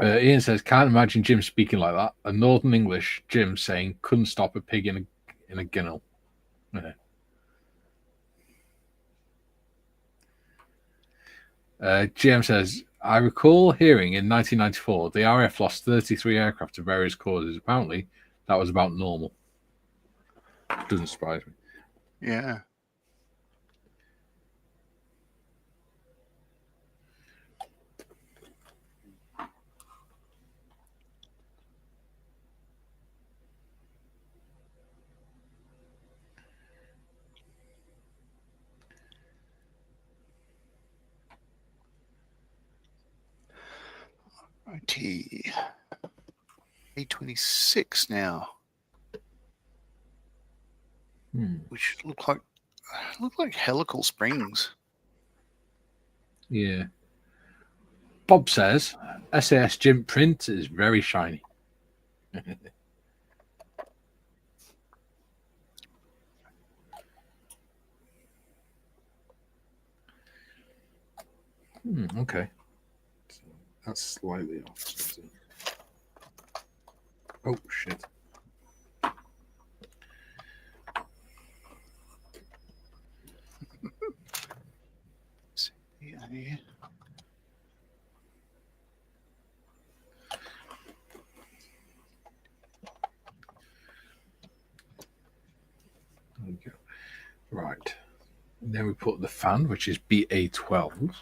Ian says, can't imagine Jim speaking like that. A Northern English Jim saying couldn't stop a pig in a ginnel. Yeah. GM says, I recall hearing in 1994 the RAF lost 33 aircraft to various causes. Apparently, that was about normal. Doesn't surprise me. Yeah. IT. A26 now. Which look like helical springs. Yeah. Bob says, SAS Jim print is very shiny. Okay. That's slightly off. Oh, shit. Yeah. There we go. Right. And then we put the fan, which is BA12.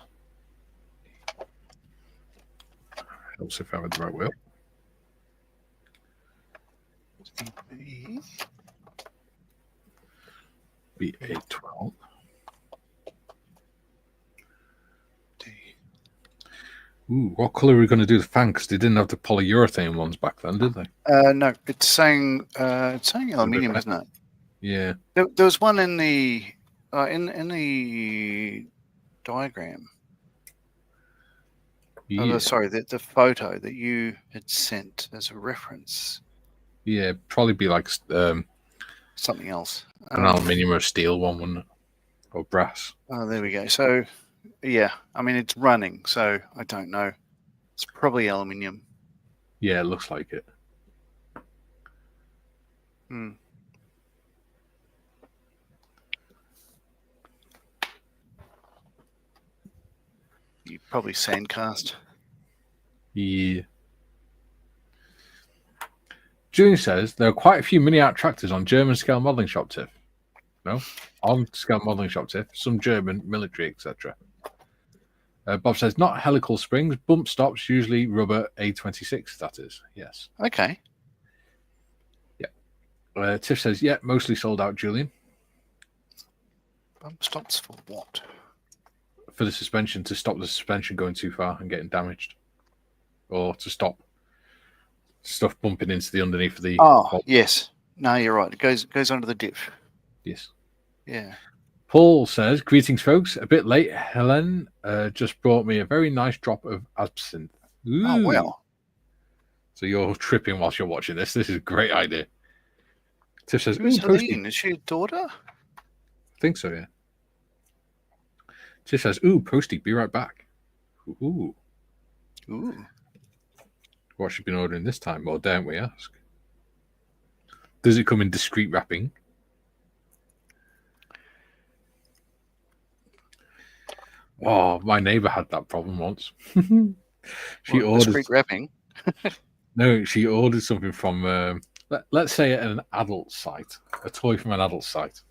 Helps if I have the right way up. BA12. Ooh, what colour are we going to do the fan? Because they didn't have the polyurethane ones back then, did they? No, it's saying aluminium, isn't it? Yeah. There was one in the diagram. Yeah. Sorry, the photo that you had sent as a reference. Yeah, probably be like Something else. An aluminium or steel one, wouldn't it? Or brass. Oh, there we go. So, yeah, I mean, it's running, so I don't know. It's probably aluminium. Yeah, it looks like it. You probably sandcast. Yeah. Julian says there are quite a few MiniArt tractors on German scale modelling shop Tiff. No? On scale modelling shop Tiff. Some German military, etc. Bob says not helical springs, bump stops, usually rubber A26, that is. Yes. Okay. Yeah. Tiff says, yeah, mostly sold out, Julian. Bump stops for what? for the suspension to stop the suspension going too far and getting damaged, or to stop stuff bumping into the underneath of the. Oh, yes. No, you're right. It goes under the diff. Yes. Yeah. Paul says, "Greetings, folks. A bit late. Helen just brought me a very nice drop of absinthe." Ooh. Oh, wow. So you're tripping whilst you're watching this. This is a great idea. Tiff says, Who's "Ooh, Posty." Helene? Is she a daughter? I think so, yeah. Tiff says, "Ooh, Posty, be right back." Ooh. Ooh. What's she been ordering this time? Or daren't we ask? Does it come in discreet wrapping? Oh, my neighbour had that problem once. She ordered discreet wrapping. No, she ordered something from let's say an adult site, a toy from an adult site.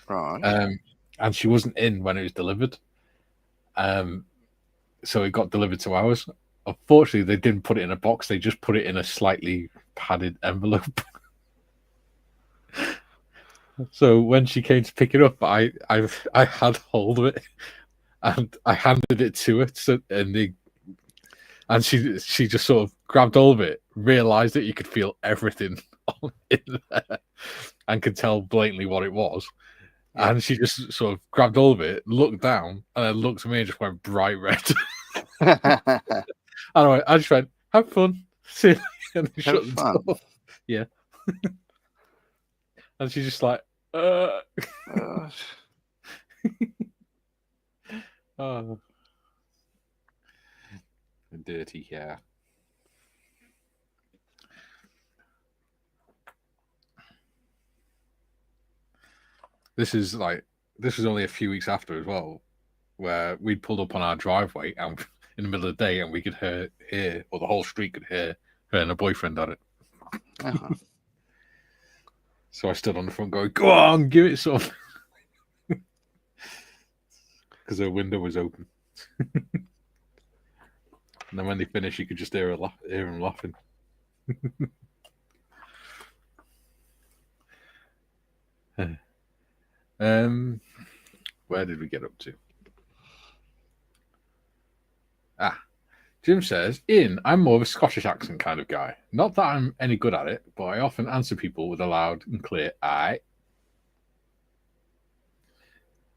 Right. And she wasn't in when it was delivered. So it got delivered to ours. Unfortunately, they didn't put it in a box. They just put it in a slightly padded envelope. So when she came to pick it up, I had hold of it, and I handed it to her. And she just sort of grabbed hold of it, realised that you could feel everything in there, and could tell blatantly what it was. Yeah. And she just sort of grabbed hold of it, looked down, and then looked at me and just went bright red. Anyway, I just went, "Have fun." See you later. And shut the door. Yeah. And she's just like, Oh. Dirty hair. This was only a few weeks after as well, where we'd pulled up on our driveway and in the middle of the day, and we could hear, or the whole street could hear her and her boyfriend at it. Uh-huh. So I stood on the front going, "Go on, give it some," because her window was open. And then when they finished, you could just hear them laughing. Where did we get up to? Jim says, I'm more of a Scottish accent kind of guy. Not that I'm any good at it, but I often answer people with a loud and clear aye.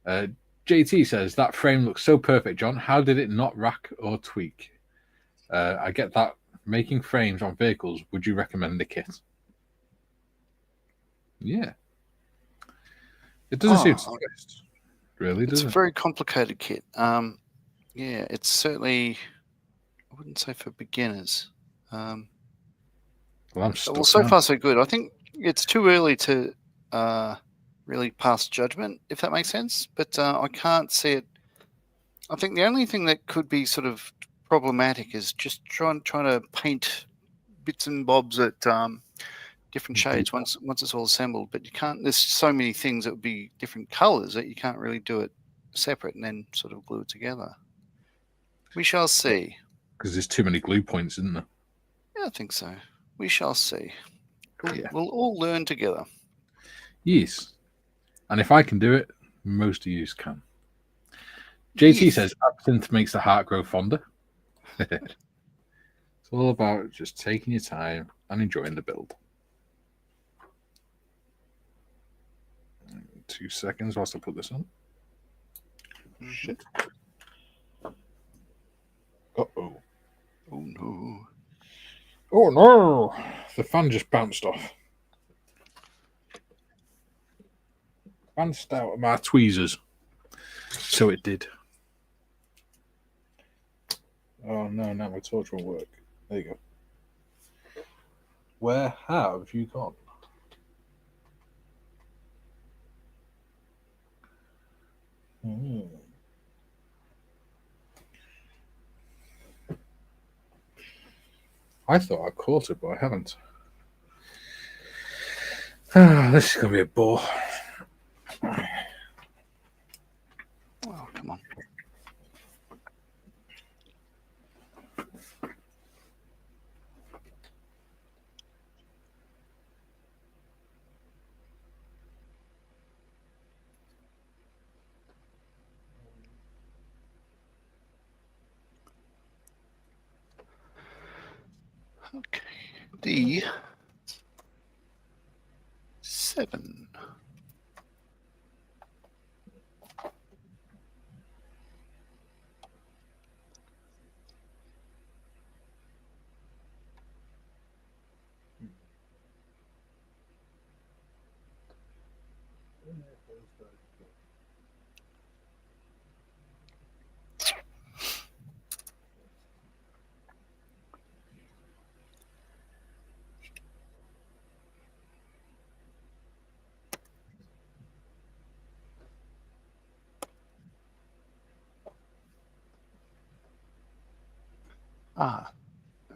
JT says, that frame looks so perfect, John. How did it not rack or tweak? I get that. Making frames on vehicles, would you recommend the kit? Yeah. It doesn't seem to suggest, really, does it? It's a very complicated kit. Yeah, it's certainly, I wouldn't say for beginners. Well, so far so good. I think it's too early to really pass judgment, if that makes sense. But I can't see it. I think the only thing that could be sort of problematic is just trying to paint bits and bobs at different shades once it's all assembled. But you can't. There's so many things that would be different colors that you can't really do it separate and then sort of glue it together. We shall see. Because there's too many glue points, isn't there? Yeah, I think so. We shall see. We'll all learn together. Yes. And if I can do it, most of you can. JT says, absinthe makes the heart grow fonder. It's all about just taking your time and enjoying the build. 2 seconds whilst I put this on. Shit. Uh-oh. Oh, no. Oh, no. The fan just bounced off. Bounced out of my tweezers. So it did. Oh, no, now my torch won't work. There you go. Where have you gone? I thought I caught it, but I haven't. This is going to be a bore. Oh, come on. Okay. D7.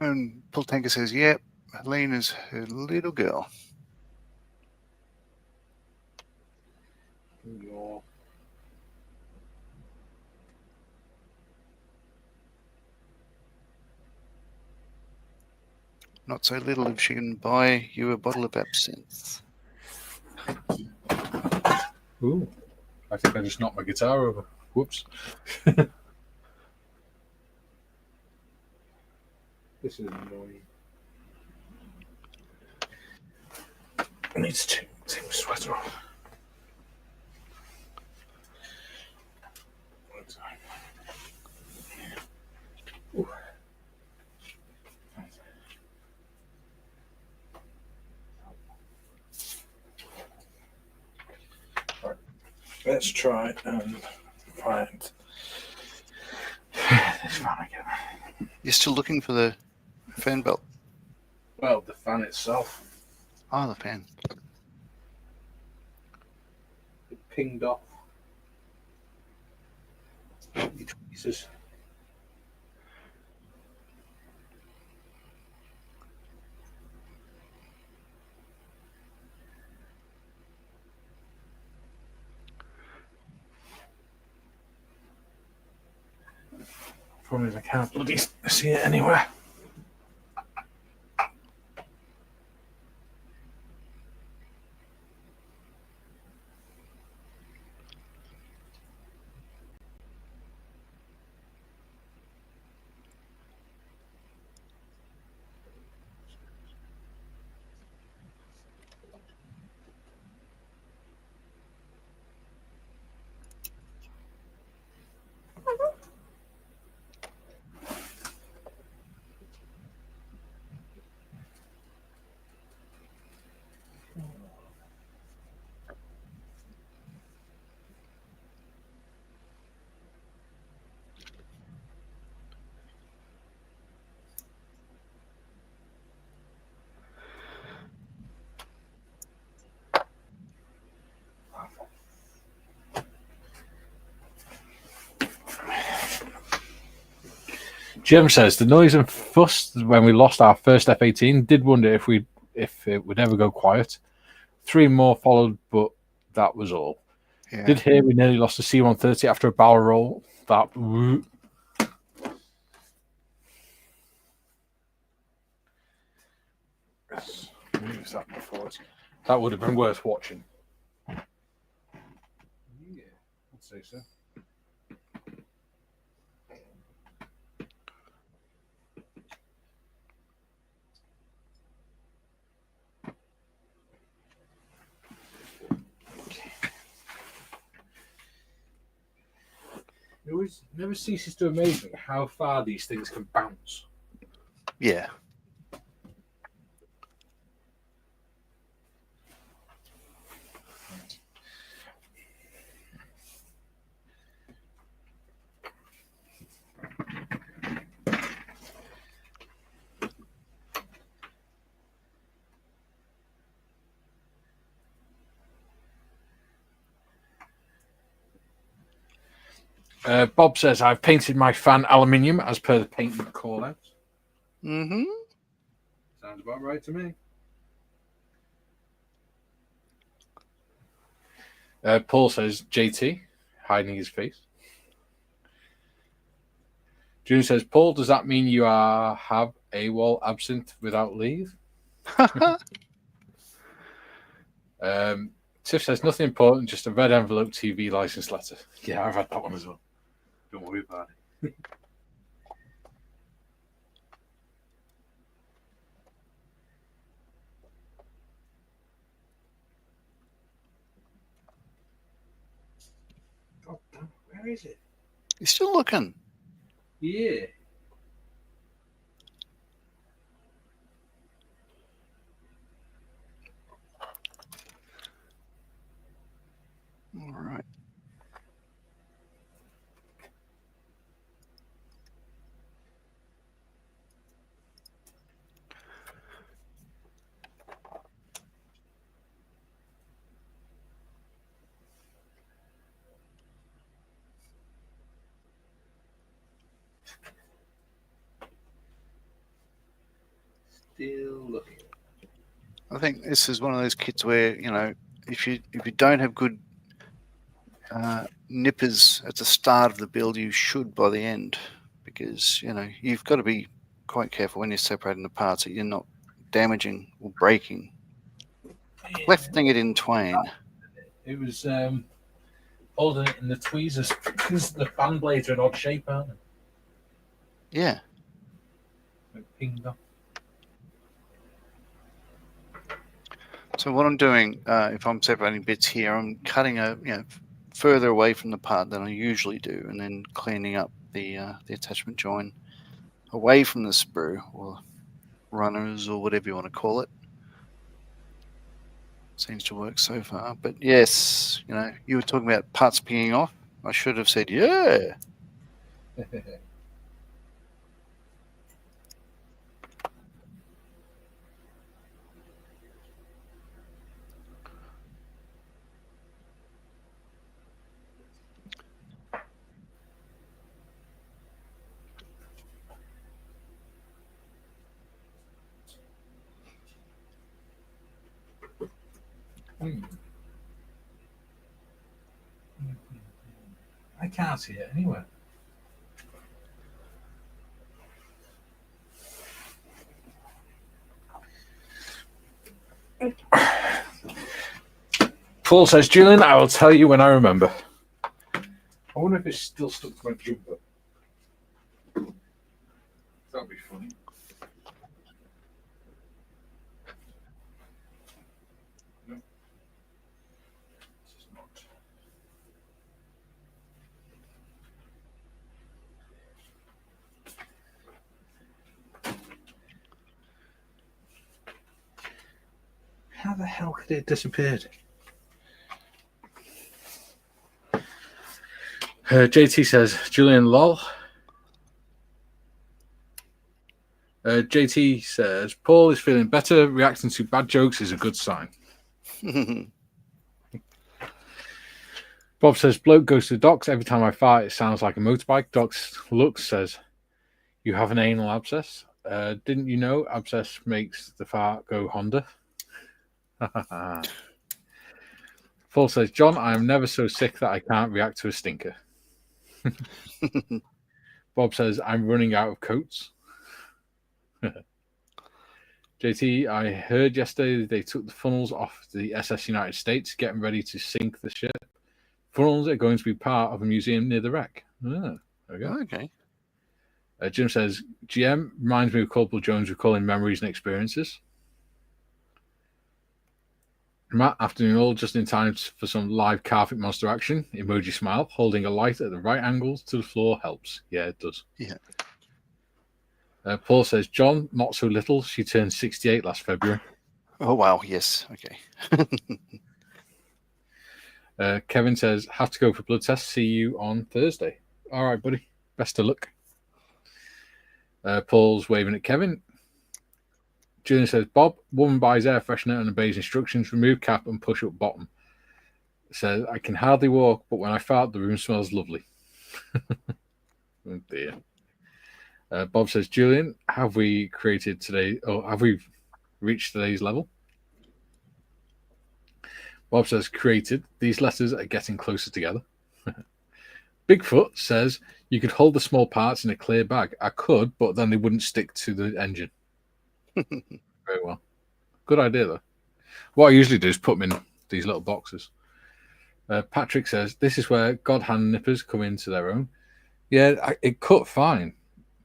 And Paul Tanker says, yep, Helene is her little girl. Not so little if she can buy you a bottle of absinthe. Ooh, I think I just knocked my guitar over. Whoops. This is annoying. I need to take my sweater off. Ooh. Right. Let's try and find this fan again. You're still looking for the fan belt? Well, the fan itself. Oh, the fan. It pinged off. Jesus. Problem is I can't bloody see it anywhere. Jim says the noise and fuss when we lost our first F-18 did wonder if it would ever go quiet. 3 more followed, but that was all. Yeah. Did hear we nearly lost a C-130 after a barrel roll. That that would have been worth watching. Yeah, I'd say so. It always never ceases to amaze me how far these things can bounce. Yeah. Bob says, I've painted my fan aluminium as per the paint call out. Mm-hmm. Sounds about right to me. Paul says, JT, hiding his face. June says, Paul, does that mean you have AWOL absinthe without leave? Tiff says, nothing important, just a red envelope TV license letter. Yeah, I've had that one as well. Don't worry about it. Where is it? You're still looking. Yeah. All right. Still looking. I think this is one of those kits where, you know, if you don't have good nippers at the start of the build, you should by the end, because, you know, you've got to be quite careful when you're separating the parts that you're not damaging or breaking. Yeah. Lefting it in twain. It was holding it in the tweezers because the fan blades are an odd shape, aren't they? Yeah. Like pinged off. So what I'm doing, if I'm separating bits here, I'm cutting further away from the part than I usually do, and then cleaning up the attachment joint away from the sprue or runners or whatever you want to call it. Seems to work so far. But yes, you know, you were talking about parts pinging off. I should have said, yeah. I can't see it anywhere. Paul says, Julian, I will tell you when I remember. I wonder if it's still stuck to my jumper. That'd be funny. No. This is not. How the hell could it disappear? JT says, Julian, lol. JT says, Paul is feeling better. Reacting to bad jokes is a good sign. Bob says, bloke goes to the docks. Every time I fart, it sounds like a motorbike. Doc's looks says, you have an anal abscess. Didn't you know abscess makes the fart go Honda? Paul says, John, I am never so sick that I can't react to a stinker. Bob says, I'm running out of coats. JT, I heard yesterday they took the funnels off the SS United States, getting ready to sink the ship. Funnels are going to be part of a museum near the wreck. There we go. Okay. Jim says, GM reminds me of Corporal Jones recalling memories and experiences. Matt, afternoon all, just in time for some live carpet monster action. Emoji smile, holding a light at the right angle to the floor helps. Yeah, it does. Yeah. Paul says, John, not so little. She turned 68 last February. Oh, wow. Yes. Okay. Kevin says, have to go for blood test. See you on Thursday. All right, buddy. Best of luck. Paul's waving at Kevin. Julian says, Bob, woman buys air freshener and obeys instructions. Remove cap and push up bottom. Says, I can hardly walk, but when I fart, the room smells lovely. Oh, dear. Bob says, Julian, have we created today, or have we reached today's level? Bob says, created. These letters are getting closer together. Bigfoot says, you could hold the small parts in a clear bag. I could, but then they wouldn't stick to the engine. Very well. Good idea, though. What I usually do is put them in these little boxes. Patrick says, this is where God hand nippers come into their own. Yeah, it cut fine.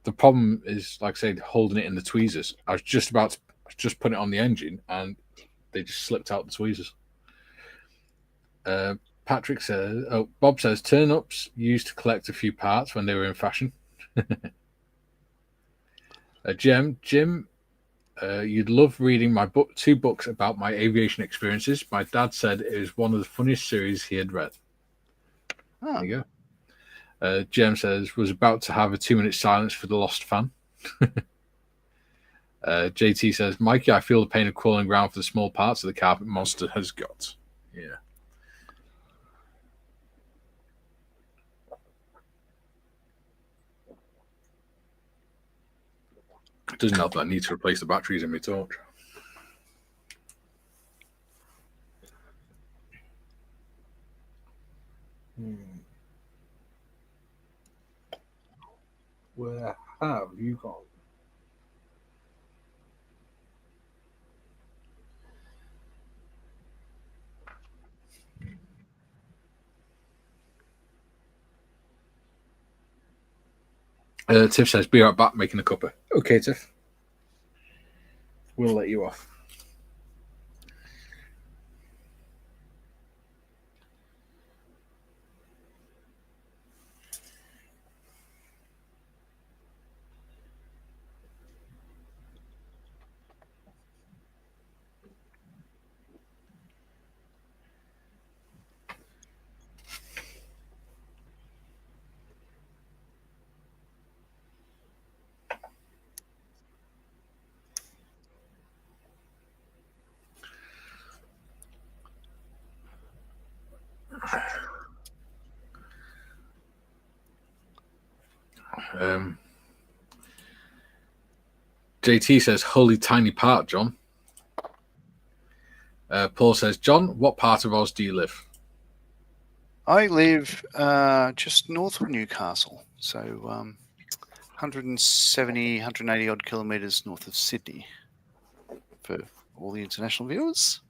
The problem is, like I said, holding it in the tweezers. I was just put it on the engine, and they just slipped out the tweezers. Patrick says, Bob says, turn-ups used to collect a few parts when they were in fashion. Jim, you'd love reading my book, 2 books about my aviation experiences. My dad said it was one of the funniest series he had read. Oh. There you go. Jem says, was about to have a 2-minute silence for the lost fan. JT says, Mikey, I feel the pain of crawling around for the small parts of the carpet monster has got. Yeah. It doesn't help that I need to replace the batteries in my torch. Where have you gone? Tiff says, be right back making a cuppa. Okay, Tiff. We'll let you off. JT says, holy tiny part, John. Paul says, John, what part of Oz do you live? I live just north of Newcastle, so 170, 180 odd kilometres north of Sydney for all the international viewers.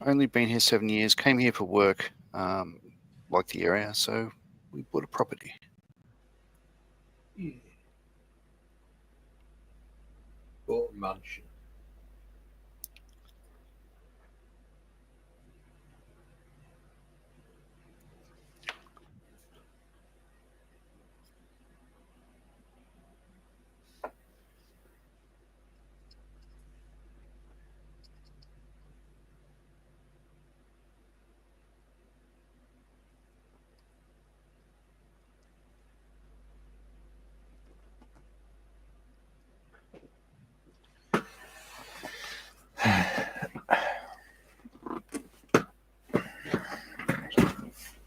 Only been here 7 years, came here for work, like the area, so we bought a property. Yeah. Bought a mansion.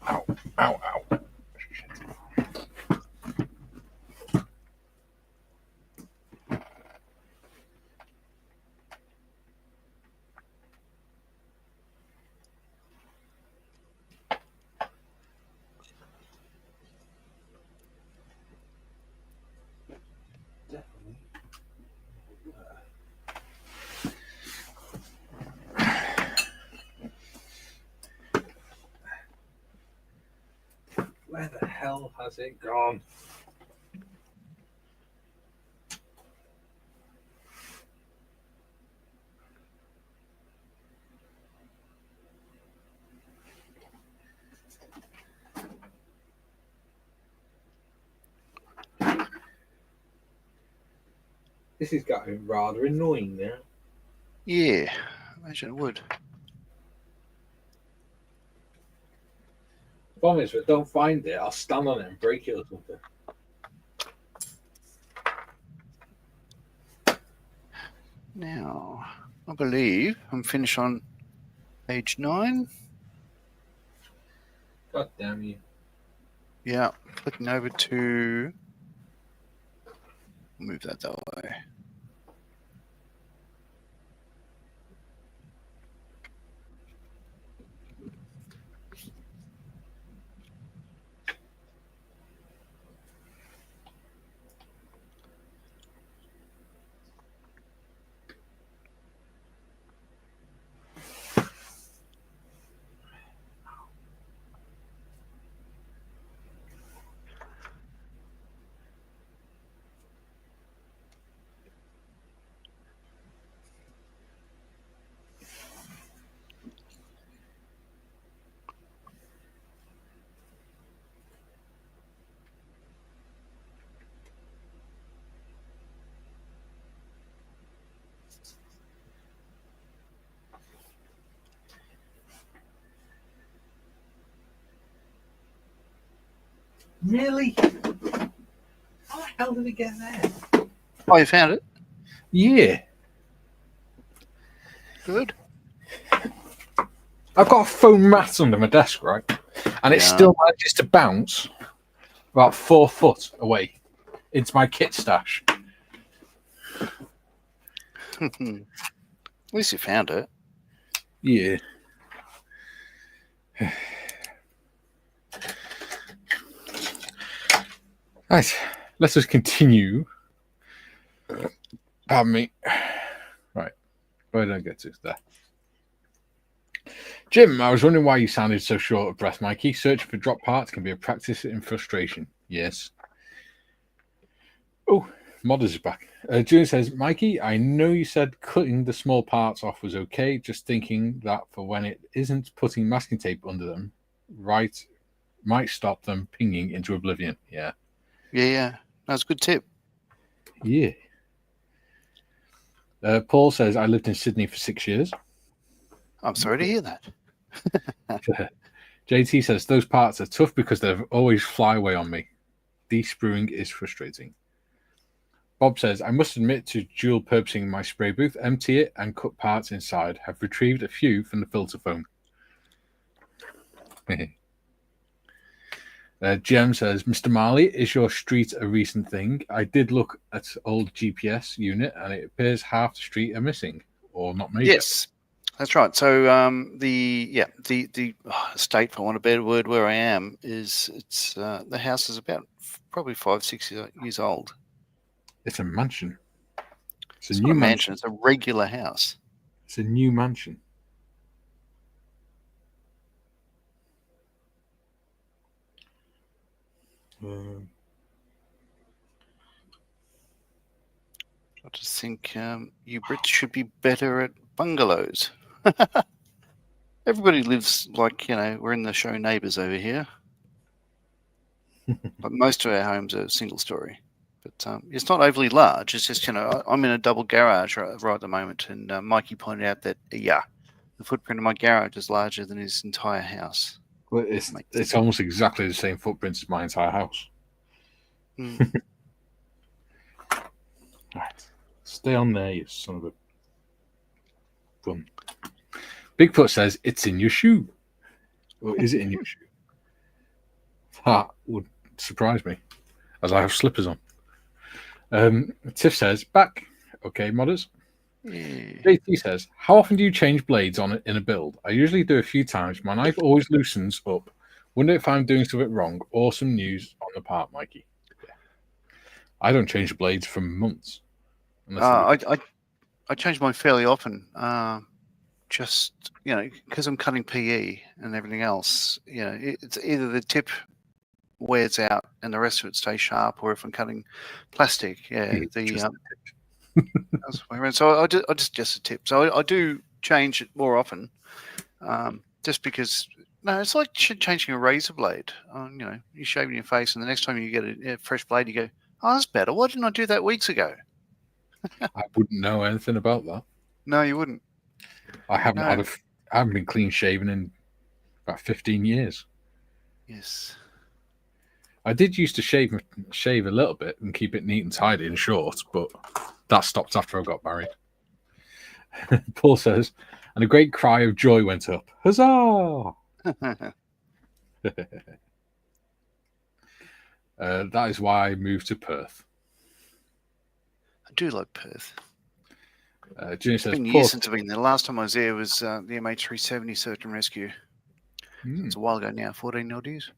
Ow. Where the hell has it gone? This is getting rather annoying now. Yeah, I imagine it would. The problem is, if I don't find it, I'll stand on it and break it or something. Now, I believe I'm finished on page 9. God damn you. Yeah, flicking over to... Move that way. Really? How the hell did it get there? Oh, you found it? Yeah. Good. I've got a foam mat under my desk, right? And it still manages to bounce about 4 foot away into my kit stash. At least you found it. Yeah. Right. Let us continue. Pardon me. Right. Where did I get to? There. Jim, I was wondering why you sounded so short of breath, Mikey. Searching for drop parts can be a practice in frustration. Yes. Oh, Modders is back. June says, Mikey, I know you said cutting the small parts off was okay, just thinking that for when it isn't, putting masking tape under them, right, might stop them pinging into oblivion. Yeah. Yeah. That's a good tip. Yeah. Paul says, I lived in Sydney for 6 years. I'm sorry to hear that. JT says, those parts are tough because they always fly away on me. De-spruing is frustrating. Bob says, I must admit to dual purposing my spray booth, empty it and cut parts inside. Have retrieved a few from the filter foam. Jem says, Mr. Marley, is your street a recent thing? I did look at old GPS unit and it appears half the street are missing or not made. Yes, that's right. So the estate, for want of a better word, where I am is the house is about probably 5-6 years old. It's a mansion. It's not a mansion. It's a regular house. It's a new mansion. I just think you Brits should be better at bungalows. Everybody lives like, we're in the show Neighbours over here. But most of our homes are single story. But it's not overly large. It's just, I'm in a double garage right at the moment. And Mikey pointed out that, the footprint of my garage is larger than his entire house. Well, it's almost exactly the same footprint as my entire house. Mm. Right. Stay on there, you son of a bum. Bigfoot says, it's in your shoe. Or is it in your shoe? That would surprise me, as I have slippers on. Tiff says, back. Okay, modders. JT says, how often do you change blades in a build? I usually do a few times. My knife always loosens up. Wonder if I'm doing something wrong. Awesome news on the part, Mikey. Yeah. I don't change blades for months. I change mine fairly often. Just, because I'm cutting PE and everything else, it's either the tip wears out and the rest of it stays sharp, or if I'm cutting plastic, so I just a tip. So I do change it more often, just because. No, it's like changing a razor blade. You're shaving your face, and the next time you get a fresh blade, you go, "Oh, that's better. Why didn't I do that weeks ago?" I wouldn't know anything about that. No, you wouldn't. I haven't been clean shaven in about 15 years. Yes. I did used to shave a little bit and keep it neat and tidy and short, but that stopped after I got married. Paul says, and a great cry of joy went up. Huzzah! That is why I moved to Perth. I do like Perth. Junior it's says, been years since I've been there. The last time I was there was the MH370 Search and Rescue. It's a while ago now, 14 odd years.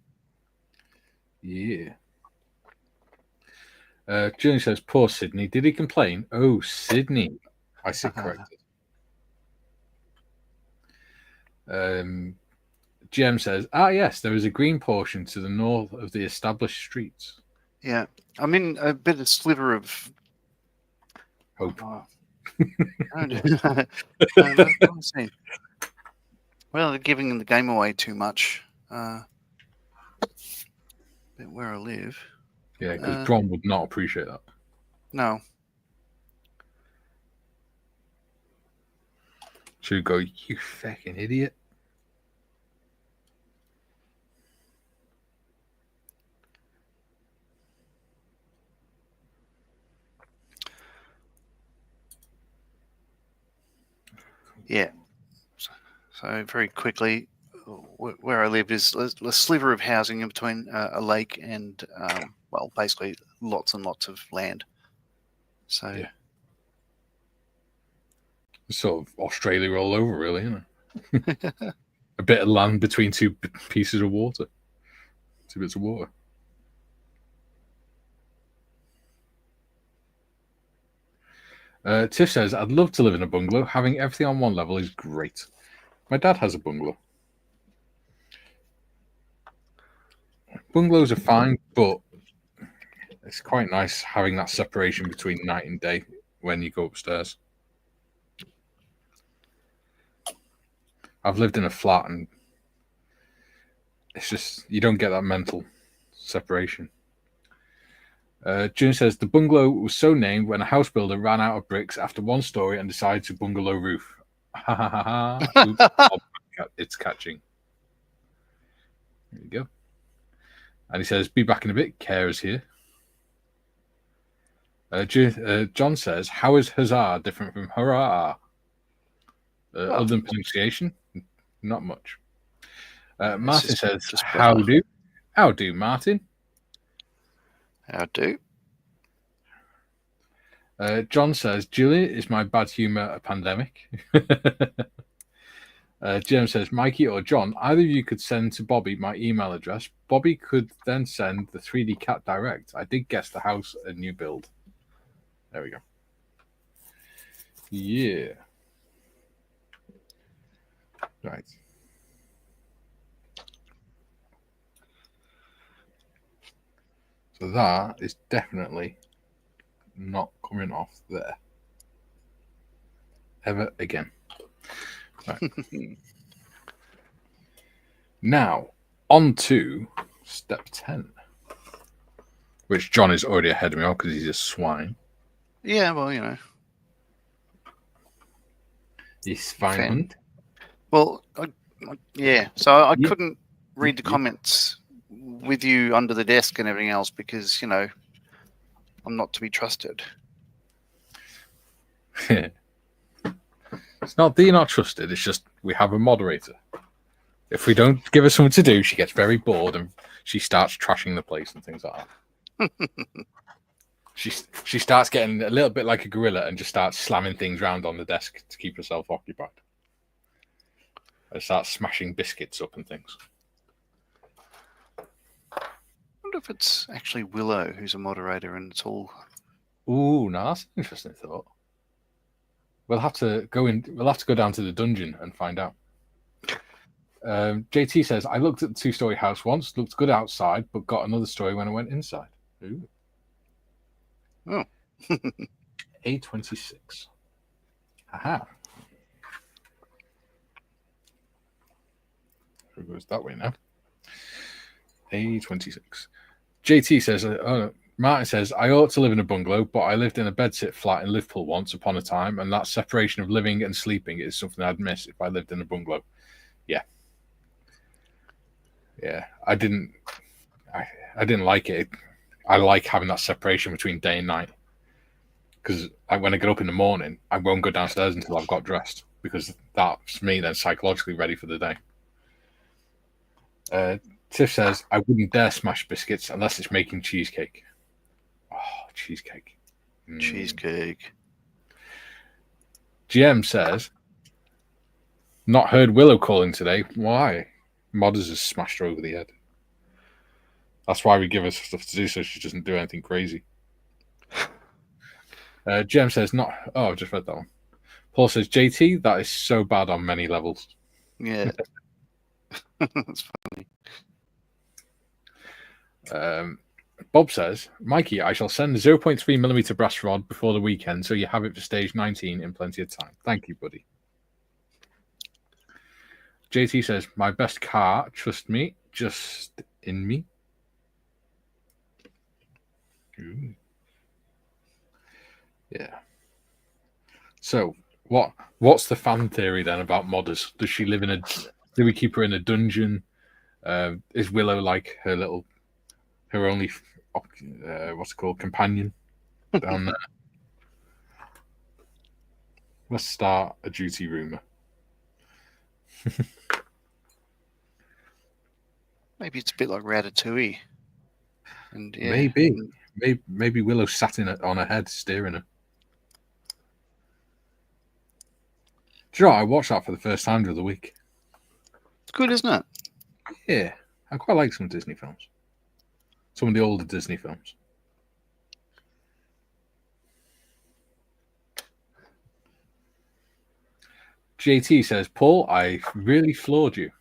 Yeah. Junior says, poor Sydney. Did he complain? Oh, Sydney. I see corrected. GM says, yes, there is a green portion to the north of the established streets. Yeah. I'm in a bit of sliver of hope. Well, they're giving the game away too much. Where I live. Yeah, because Bron would not appreciate that. No. Should go, you fucking idiot. Yeah. So very quickly, where I live is a sliver of housing in between a lake and, well, basically lots and lots of land. So Yeah. Sort of Australia all over, really, isn't it? A bit of land between two pieces of water. 2 bits of water. Tiff says, I'd love to live in a bungalow. Having everything on one level is great. My dad has a bungalow. Bungalows are fine, but it's quite nice having that separation between night and day when you go upstairs. I've lived in a flat and it's just, you don't get that mental separation. June says, the bungalow was so named when a house builder ran out of bricks after 1 story and decided to bungalow roof. Ha ha ha ha. Oops, it's catching. There you go. And he says, be back in a bit. Carers here. John says, how is huzzah different from hurrah? Other than pronunciation, not much. Martin says, how do? How do, Martin? How do? John says, Julia, is my bad humour a pandemic? Jim says, Mikey or John, either of you could send to Bobby my email address. Bobby could then send the 3D cat direct. I did guess the house a new build. There we go. Yeah. Right. So that is definitely not coming off there ever again. Right. Now, on to step 10, which John is already ahead of me on because he's a swine. Yeah, well, you know. He's swine. Well, yeah. So I couldn't read the comments with you under the desk and everything else because, you know, I'm not to be trusted. It's not that you're not trusted, it's just we have a moderator. If we don't give her something to do, she gets very bored and she starts trashing the place and things like that. She starts getting a little bit like a gorilla and just starts slamming things around on the desk to keep herself occupied. And starts smashing biscuits up and things. I wonder if it's actually Willow who's a moderator and it's all... Ooh, no, that's an interesting thought. We'll have to go in. We'll have to go down to the dungeon and find out. JT says, I looked at the 2-story house once, looked good outside, but got another story when I went inside. Ooh. Oh. A26. Aha. Who goes that way now? A26. JT says, Martin says, I ought to live in a bungalow, but I lived in a bedsit flat in Liverpool once upon a time, and that separation of living and sleeping is something I'd miss if I lived in a bungalow. Yeah. Yeah. I didn't like it. I like having that separation between day and night. Because when I get up in the morning, I won't go downstairs until I've got dressed, because that's me then psychologically ready for the day. Tiff says, I wouldn't dare smash biscuits unless it's making cheesecake. Oh, cheesecake. Cheesecake. GM says, not heard Willow calling today. Why? Modders has smashed her over the head. That's why we give her stuff to do so she doesn't do anything crazy. GM says, not... Oh, I've just read that one. Paul says, JT, that is so bad on many levels. Yeah. That's funny. Bob says, Mikey, I shall send a 0.3mm brass rod before the weekend so you have it for stage 19 in plenty of time. Thank you, buddy. JT says, my best car, trust me, just in me. Ooh. Yeah. So, what's the fan theory then about modders? Does she live in a... Do we keep her in a dungeon? Is Willow like her only... what's it called? Companion down there? Let's start a duty rumor. Maybe it's a bit like Ratatouille. And yeah, maybe Willow sat on her head, steering her. Do you know what? I watched that for the first time the other week. it's good, isn't it? Yeah, I quite like some Disney films. Some of the older Disney films. JT says, Paul, I really floored you.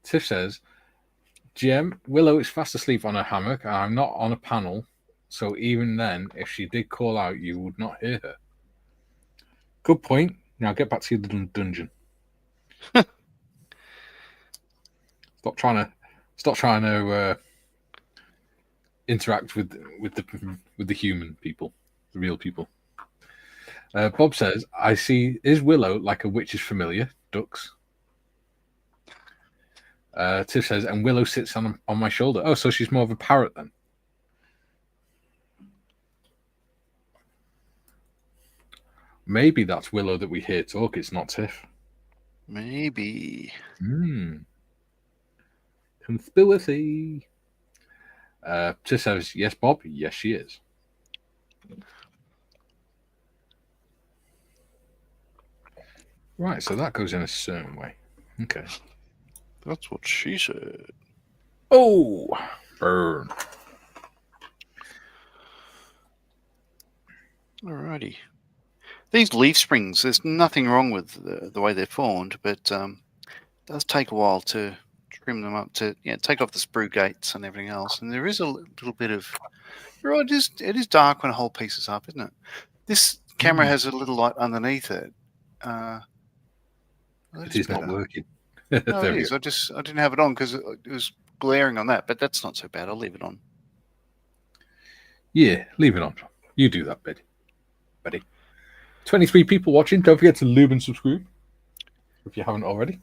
Tiff says, GM, Willow is fast asleep on a hammock and I'm not on a panel, so even then, if she did call out, you would not hear her. Good point. Now get back to your dungeon. Stop trying to interact with the human people, the real people. Bob says, I see, is Willow like a witch's familiar? Ducks. Tiff says, and Willow sits on my shoulder. Oh, so she's more of a parrot then. Maybe that's Willow that we hear talk. It's not Tiff. Maybe. Conspiracy. Tiff says, yes, Bob. Yes, she is. Right, so that goes in a certain way. Okay. That's what she said. Oh, burn. Alrighty. These leaf springs, there's nothing wrong with the way they're formed, but it does take a while to trim them up to take off the sprue gates and everything else. And there is a little bit of, you're right, it is dark when a whole piece is up, isn't it? This camera has a little light underneath it. It is not working. No, it is. I didn't have it on because it was glaring on that, but that's not so bad. I'll leave it on. Yeah, leave it on. You do that, buddy. 23 people watching. Don't forget to lube and subscribe if you haven't already.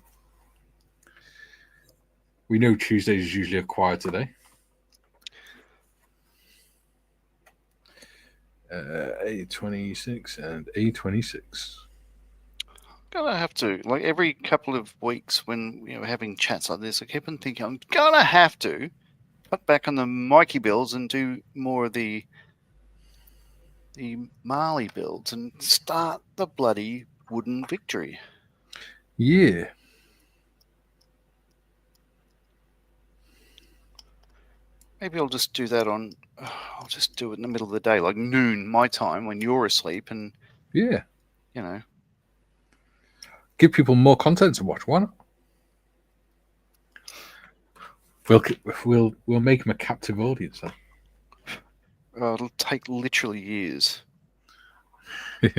We know Tuesdays is usually a quieter day. A26 and A26. Gonna have to, like, every couple of weeks when we're having chats like this, I keep on thinking I'm gonna have to cut back on the Mikey builds and do more of the Marley builds and start the bloody wooden victory. Yeah. Maybe I'll just do that I'll just do it in the middle of the day, like noon my time when you're asleep, and yeah, give people more content to watch. Why not? We'll make them a captive audience then. It'll take literally years. Well,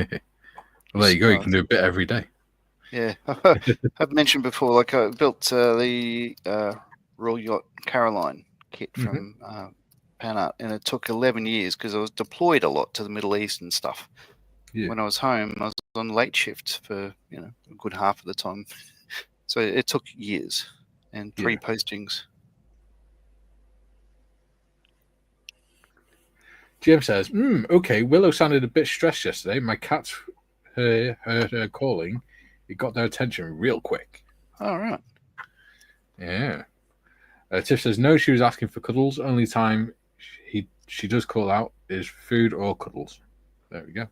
there you go. You can do a bit every day. Yeah, I've mentioned before. Like I built the Royal Yacht Caroline kit from PanArt, and it took 11 years because I was deployed a lot to the Middle East and stuff. Yeah. When I was home, I was on late shift for a good half of the time, so it took years and 3 postings. Jim says, okay, Willow sounded a bit stressed yesterday. My cats heard her calling. It got their attention real quick. All right. Yeah. Tiff says, no, she was asking for cuddles. Only time she does call out is food or cuddles. There we go.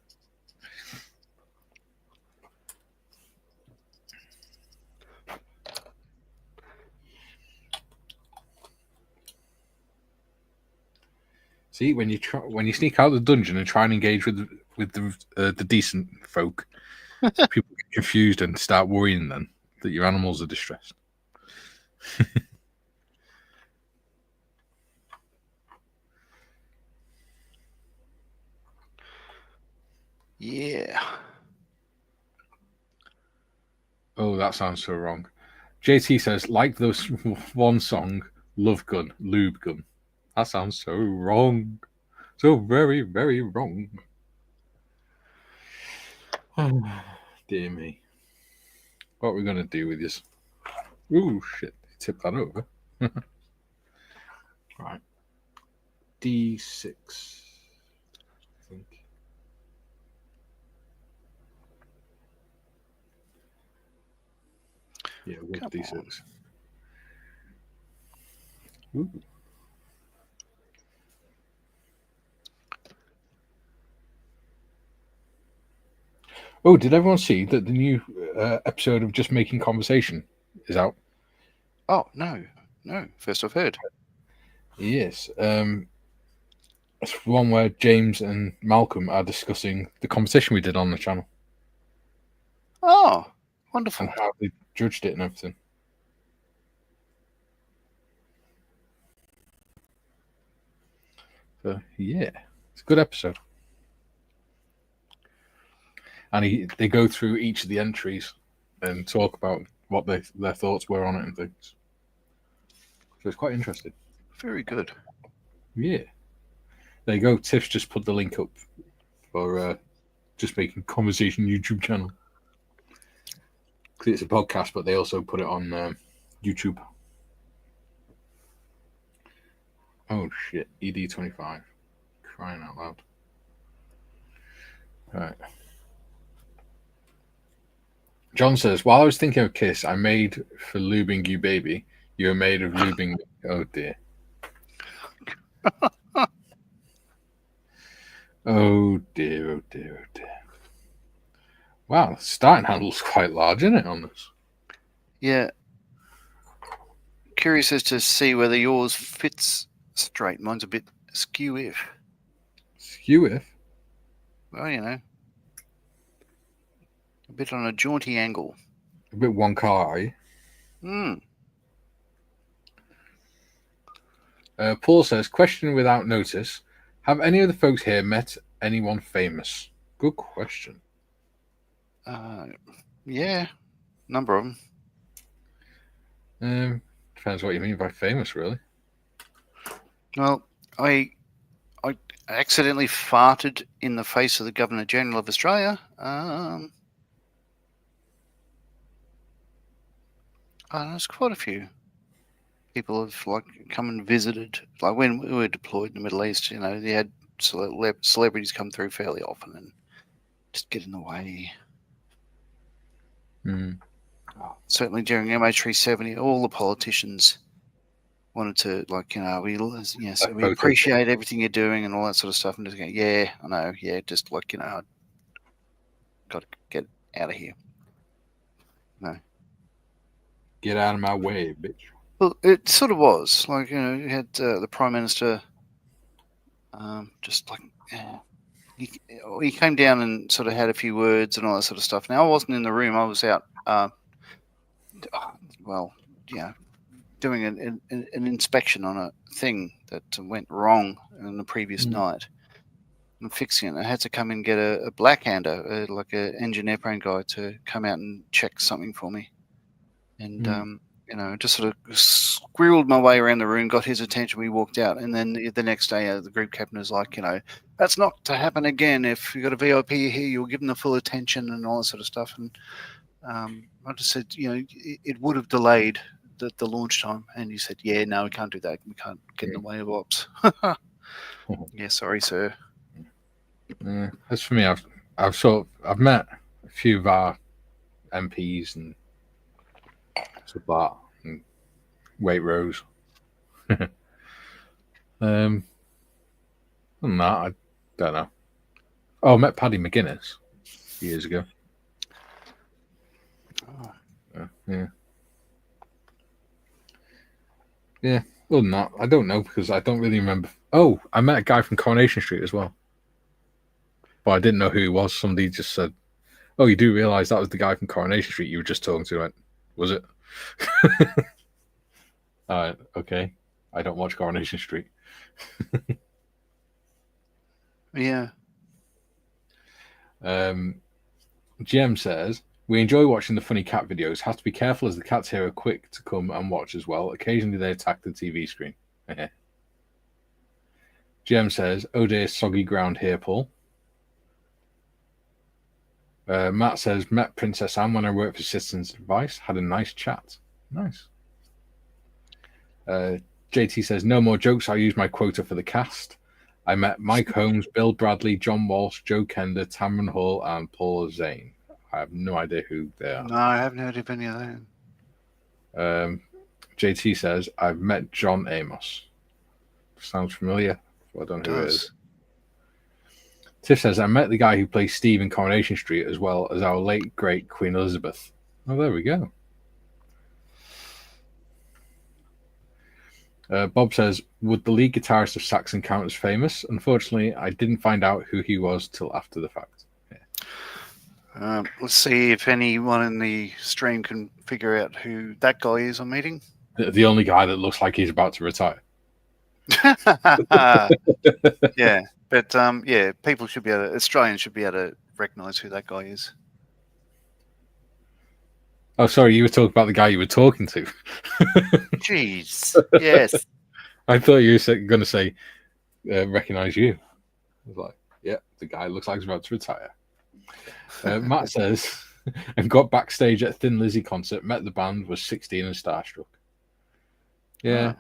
See, when you sneak out of the dungeon and try and engage with the decent folk, people get confused and start worrying then that your animals are distressed. Yeah. Oh, that sounds so wrong. JT says, like those one song, Love Gun, Lube Gun. That sounds so wrong. So very, very wrong. Oh, dear me. What are we going to do with this? Ooh, shit. Tip that over. Right. D6. I think. Yeah, with Come D6. on. Ooh. Oh, did everyone see that the new episode of Just Making Conversation is out? Oh, no. First I've heard. Yes. It's one where James and Malcolm are discussing the competition we did on the channel Oh, wonderful. and how they judged it and everything. So, yeah, it's a good episode. And they go through each of the entries and talk about what their thoughts were on it and things. So it's quite interesting. Very good. Yeah. There you go. Tiff's just put the link up for Just Making Conversation YouTube channel. Because it's a podcast, but they also put it on YouTube. Oh, shit. ED25. Crying out loud. All right. John says, while I was thinking of Kiss, I made for lubing you, baby. You're made of lubing. Oh, dear. Oh, dear, oh, dear, oh, dear. Wow, the starting handle's quite large, isn't it, on this? Yeah. Curious as to see whether yours fits straight. Mine's a bit skew-if. Skew-if? Well, you know. A bit on a jaunty angle. A bit one car, are you? Paul says, question without notice. Have any of the folks here met anyone famous? Good question. Yeah, number of them. Depends what you mean by famous, really. Well, I accidentally farted in the face of the Governor General of Australia. There's quite a few people have come and visited. Like when we were deployed in the Middle East, you know, they had celebrities come through fairly often and just get in the way. Certainly during MH370, all the politicians wanted to, we appreciate everything you're doing and all that sort of stuff. And just go, yeah, I know, yeah, just I've got to get out of here. No. Get out of my way, bitch. Well, it sort of was. You had the Prime Minister he came down and sort of had a few words and all that sort of stuff. Now, I wasn't in the room. I was out, doing an inspection on a thing that went wrong on the previous night. I'm fixing it. I had to come and get a blackhander, like an engine airplane guy, to come out and check something for me. And just sort of squirreled my way around the room, got his attention. We walked out, and then the next day, the group captain was like, that's not to happen again. If you've got a VIP here, you'll give them the full attention and all that sort of stuff. And I just said, it would have delayed the launch time. And he said, yeah, no, we can't do that. We can't get in the way of ops. Yeah, sorry, sir. As for me, I've met a few of our MPs and stuff like that, and Waitrose. Other than that, I don't know. Oh, I met Paddy McGuinness years ago. Yeah. Other than that, I don't know because I don't really remember. Oh, I met a guy from Coronation Street as well, but I didn't know who he was. Somebody just said, "Oh, you do realise that was the guy from Coronation Street you were just talking to?" I went, was it? Okay. I don't watch Coronation Street. Yeah. GM says, we enjoy watching the funny cat videos. Have to be careful as the cats here are quick to come and watch as well. Occasionally they attack the TV screen. GM says, oh dear, soggy ground here, Paul. Matt says, met Princess Anne when I worked for Citizens Advice. Had a nice chat. Nice. JT says, no more jokes. I'll use my quota for the cast. I met Mike Holmes, Bill Bradley, John Walsh, Joe Kender, Tamron Hall, and Paul Zane. I have no idea who they are. No, I haven't heard of any of them. JT says, I've met John Amos. Sounds familiar. I don't know who it is. Tiff says, I met the guy who plays Steve in Coronation Street as well as our late, great Queen Elizabeth. Oh, there we go. Bob says, would the lead guitarist of Saxon count as famous? Unfortunately, I didn't find out who he was till after the fact. Yeah. Let's see if anyone in the stream can figure out who that guy is I'm meeting. The only guy that looks like he's about to retire. Yeah, but yeah, people should be able to, Australians should be able to recognise who that guy is. Oh, sorry, you were talking about the guy you were talking to. Jeez, yes. I thought you were going to say, recognise you. I was like, yeah, the guy looks like he's about to retire. Matt says, and got backstage at Thin Lizzy concert, met the band, was 16 and starstruck. Yeah.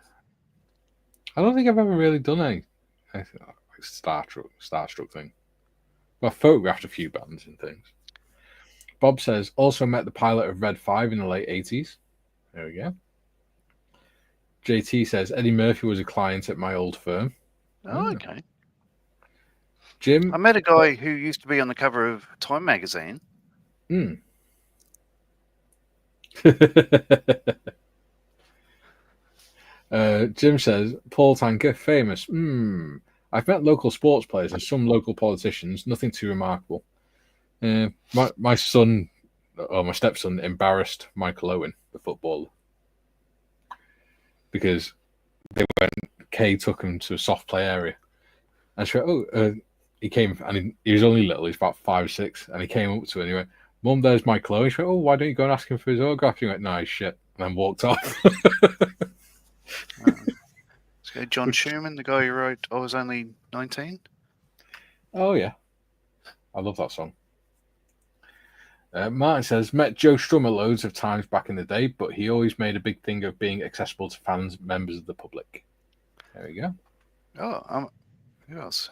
I don't think I've ever really done any like starstruck thing. Well, I've photographed a few bands and things. Bob says, also met the pilot of Red 5 in the late 80s. There we go. JT says, Eddie Murphy was a client at my old firm. Oh, okay. Jim? I met a guy who used to be on the cover of Time magazine. Jim says, Paul Tanker, famous. I've met local sports players and some local politicians, nothing too remarkable. My son, or my stepson, embarrassed Michael Owen, the footballer, because Kay took him to a soft play area. And she went, he came, and he was only little, he was about 5 or 6, and he came up to her and he went, Mum, there's Michael Owen. She went, why don't you go and ask him for his autograph? He went, no, he's shit, and then walked off. Let's go John Schumann, the guy who wrote I Was Only 19. Oh, yeah. I love that song. Martin says, met Joe Strummer loads of times back in the day, but he always made a big thing of being accessible to fans, members of the public. There we go. Oh, who else?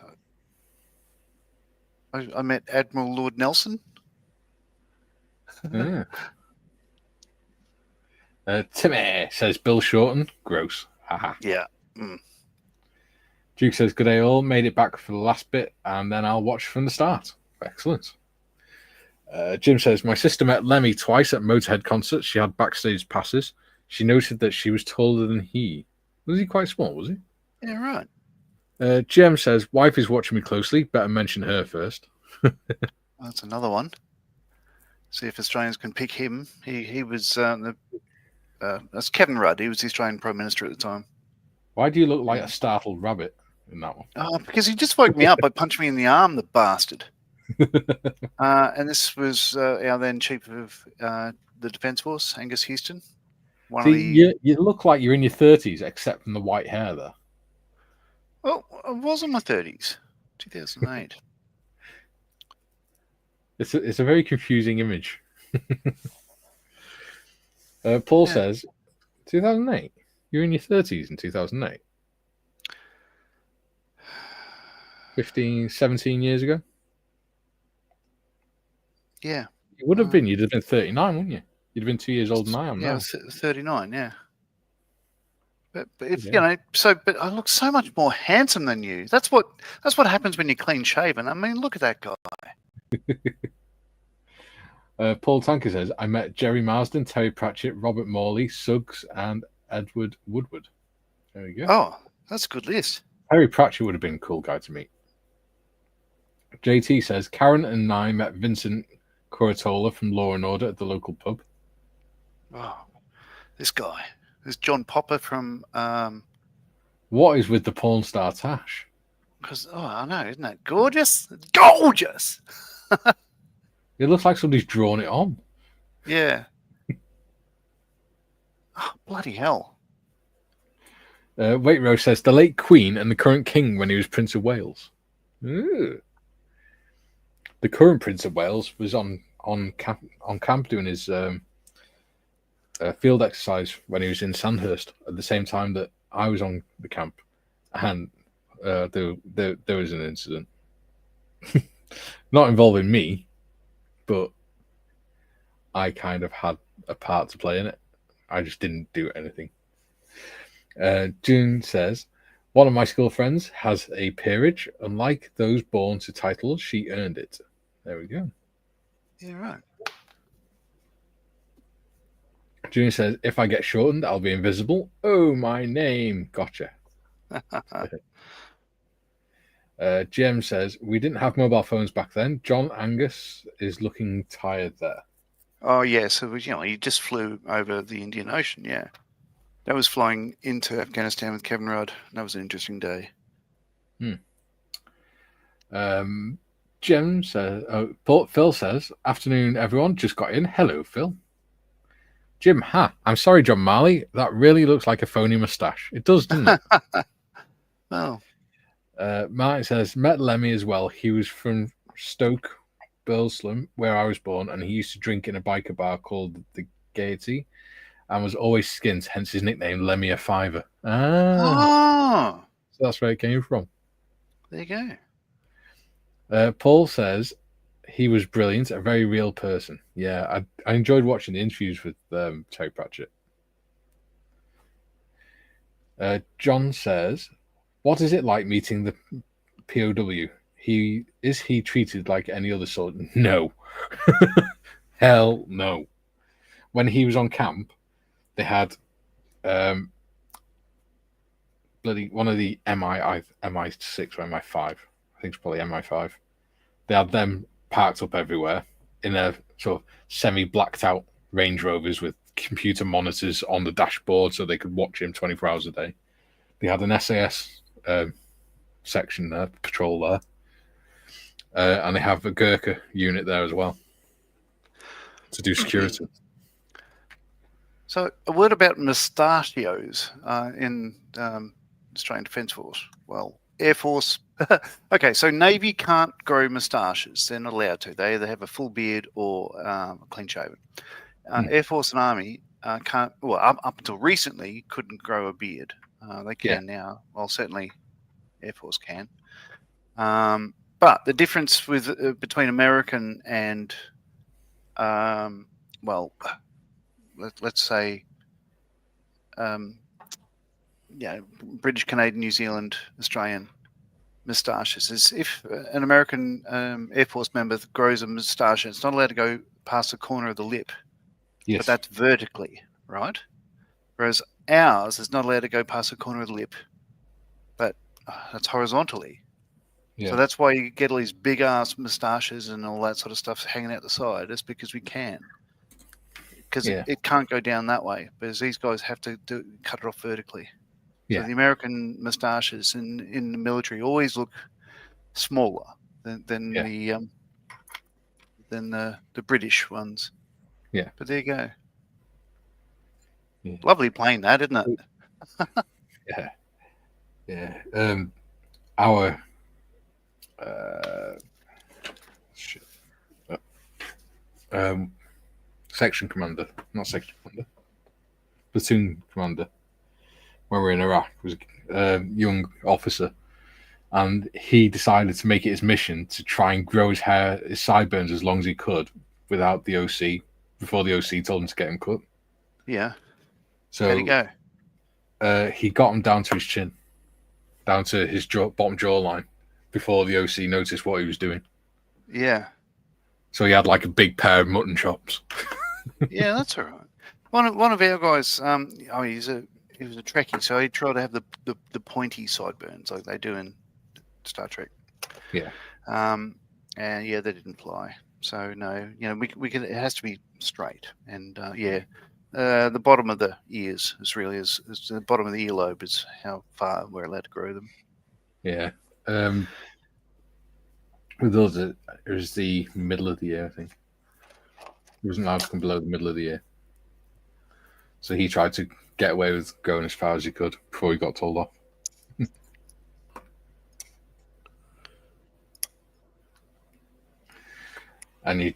I met Admiral Lord Nelson. Yeah. Timmy says, Bill Shorten. Gross. Haha. Yeah. Duke says, good day all. Made it back for the last bit, and then I'll watch from the start. Excellent. Jim says, my sister met Lemmy twice at Motorhead concerts. She had backstage passes. She noted that she was taller than he. Was he quite small, was he? Yeah, right. Jem says, wife is watching me closely. Better mention her first. That's another one. See if Australians can pick him. He was that's Kevin Rudd. He was the Australian Prime Minister at the time. Why do you look like a startled rabbit in that one? Because he just woke me up by punching me in the arm, the bastard. And this was our then Chief of the Defence Force, Angus Houston. You look like you're in your 30s, except from the white hair there. Well, I was in my 30s, 2008. It's a very confusing image. Paul says, 2008? You're in your 30s in 2008? 15, 17 years ago? Yeah. You would have been. You'd have been 39, wouldn't you? You'd have been 2 years older than I am now. Yeah, 39, yeah. But if you know, but I look so much more handsome than you. That's what happens when you're clean shaven. I mean, look at that guy. Paul Tanker says, I met Jerry Marsden, Terry Pratchett, Robert Morley, Suggs, and Edward Woodward. There we go. Oh, that's a good list. Terry Pratchett would have been a cool guy to meet. JT says, Karen and I met Vincent Coratola from Law and Order at the local pub. Oh, this guy. There's John Popper from... What is with the porn star Tash? Because, I know, isn't that gorgeous? Gorgeous! It looks like somebody's drawn it on. Yeah. Oh, bloody hell. Waitrose says, the late Queen and the current King when he was Prince of Wales. Ooh. The current Prince of Wales was on camp doing his field exercise when he was in Sandhurst at the same time that I was on the camp, and there was an incident, not involving me, but I kind of had a part to play in it. I just didn't do anything. June says, one of my school friends has a peerage. Unlike those born to titles, she earned it. There we go. Yeah, right. June says, if I get shortened, I'll be invisible. Oh, my name. Gotcha. Jem says, we didn't have mobile phones back then. John Angus is looking tired there. Oh, yeah. So, he just flew over the Indian Ocean. Yeah. That was flying into Afghanistan with Kevin Rudd. That was an interesting day. Jem says, Phil says, afternoon, everyone. Just got in. Hello, Phil. Jim, I'm sorry, John Marley. That really looks like a phony moustache. It does, doesn't it? Oh. Martin says, met Lemmy as well. He was from Stoke, Burslem, where I was born, and he used to drink in a biker bar called the Gaiety and was always skint, hence his nickname, Lemmy a Fiver. So that's where it came from. There you go. Paul says he was brilliant, a very real person. Yeah, I enjoyed watching the interviews with Terry Pratchett. John says, what is it like meeting the POW? Is he treated like any other sort? No. Hell no. When he was on camp, they had bloody one of the MI6 or MI5. I think it's probably MI5. They had them parked up everywhere in a sort of semi-blacked out Range Rovers with computer monitors on the dashboard so they could watch him 24 hours a day. They had an SAS section there, patrol there. And they have a Gurkha unit there as well to do security. So a word about mustachios in Australian Defence Force. Well, Air Force. Okay, so Navy can't grow moustaches. They're not allowed to. They either have a full beard or clean shaven. Air Force and Army can't. Well, up until recently, couldn't grow a beard. They can now. Well, certainly Air Force can. But the difference with between American and let's say British, Canadian, New Zealand, Australian moustaches is if an American Air Force member grows a moustache, it's not allowed to go past the corner of the lip. Yes. But that's vertically, right? Whereas ours is not allowed to go past the corner of the lip, but that's horizontally. Yeah. So that's why you get all these big ass moustaches and all that sort of stuff hanging out the side. It's because we can. Because it can't go down that way. Because these guys have to cut it off vertically. Yeah. So the American moustaches in the military always look smaller than the British ones. Yeah. But there you go. Yeah. Lovely plane, that, isn't it? Yeah. Our section commander, not section commander, platoon commander, when we were in Iraq, was a young officer, and he decided to make it his mission to try and grow his sideburns as long as he could without the OC, before the OC told him to get him cut. Yeah. So there you go. He got him down to his chin, down to his bottom jawline, before the OC noticed what he was doing. Yeah. So he had like a big pair of mutton chops. Yeah, that's all right. One of our guys, he was a Trekkie, so he tried to have the pointy sideburns like they do in Star Trek. Yeah. And they didn't fly. So no, we can. It has to be straight, and the bottom of the ears is the bottom of the earlobe is how far we're allowed to grow them. Yeah. With us, it was the middle of the year, I think. He wasn't allowed to come below the middle of the year. So he tried to get away with going as far as he could before he got told off. And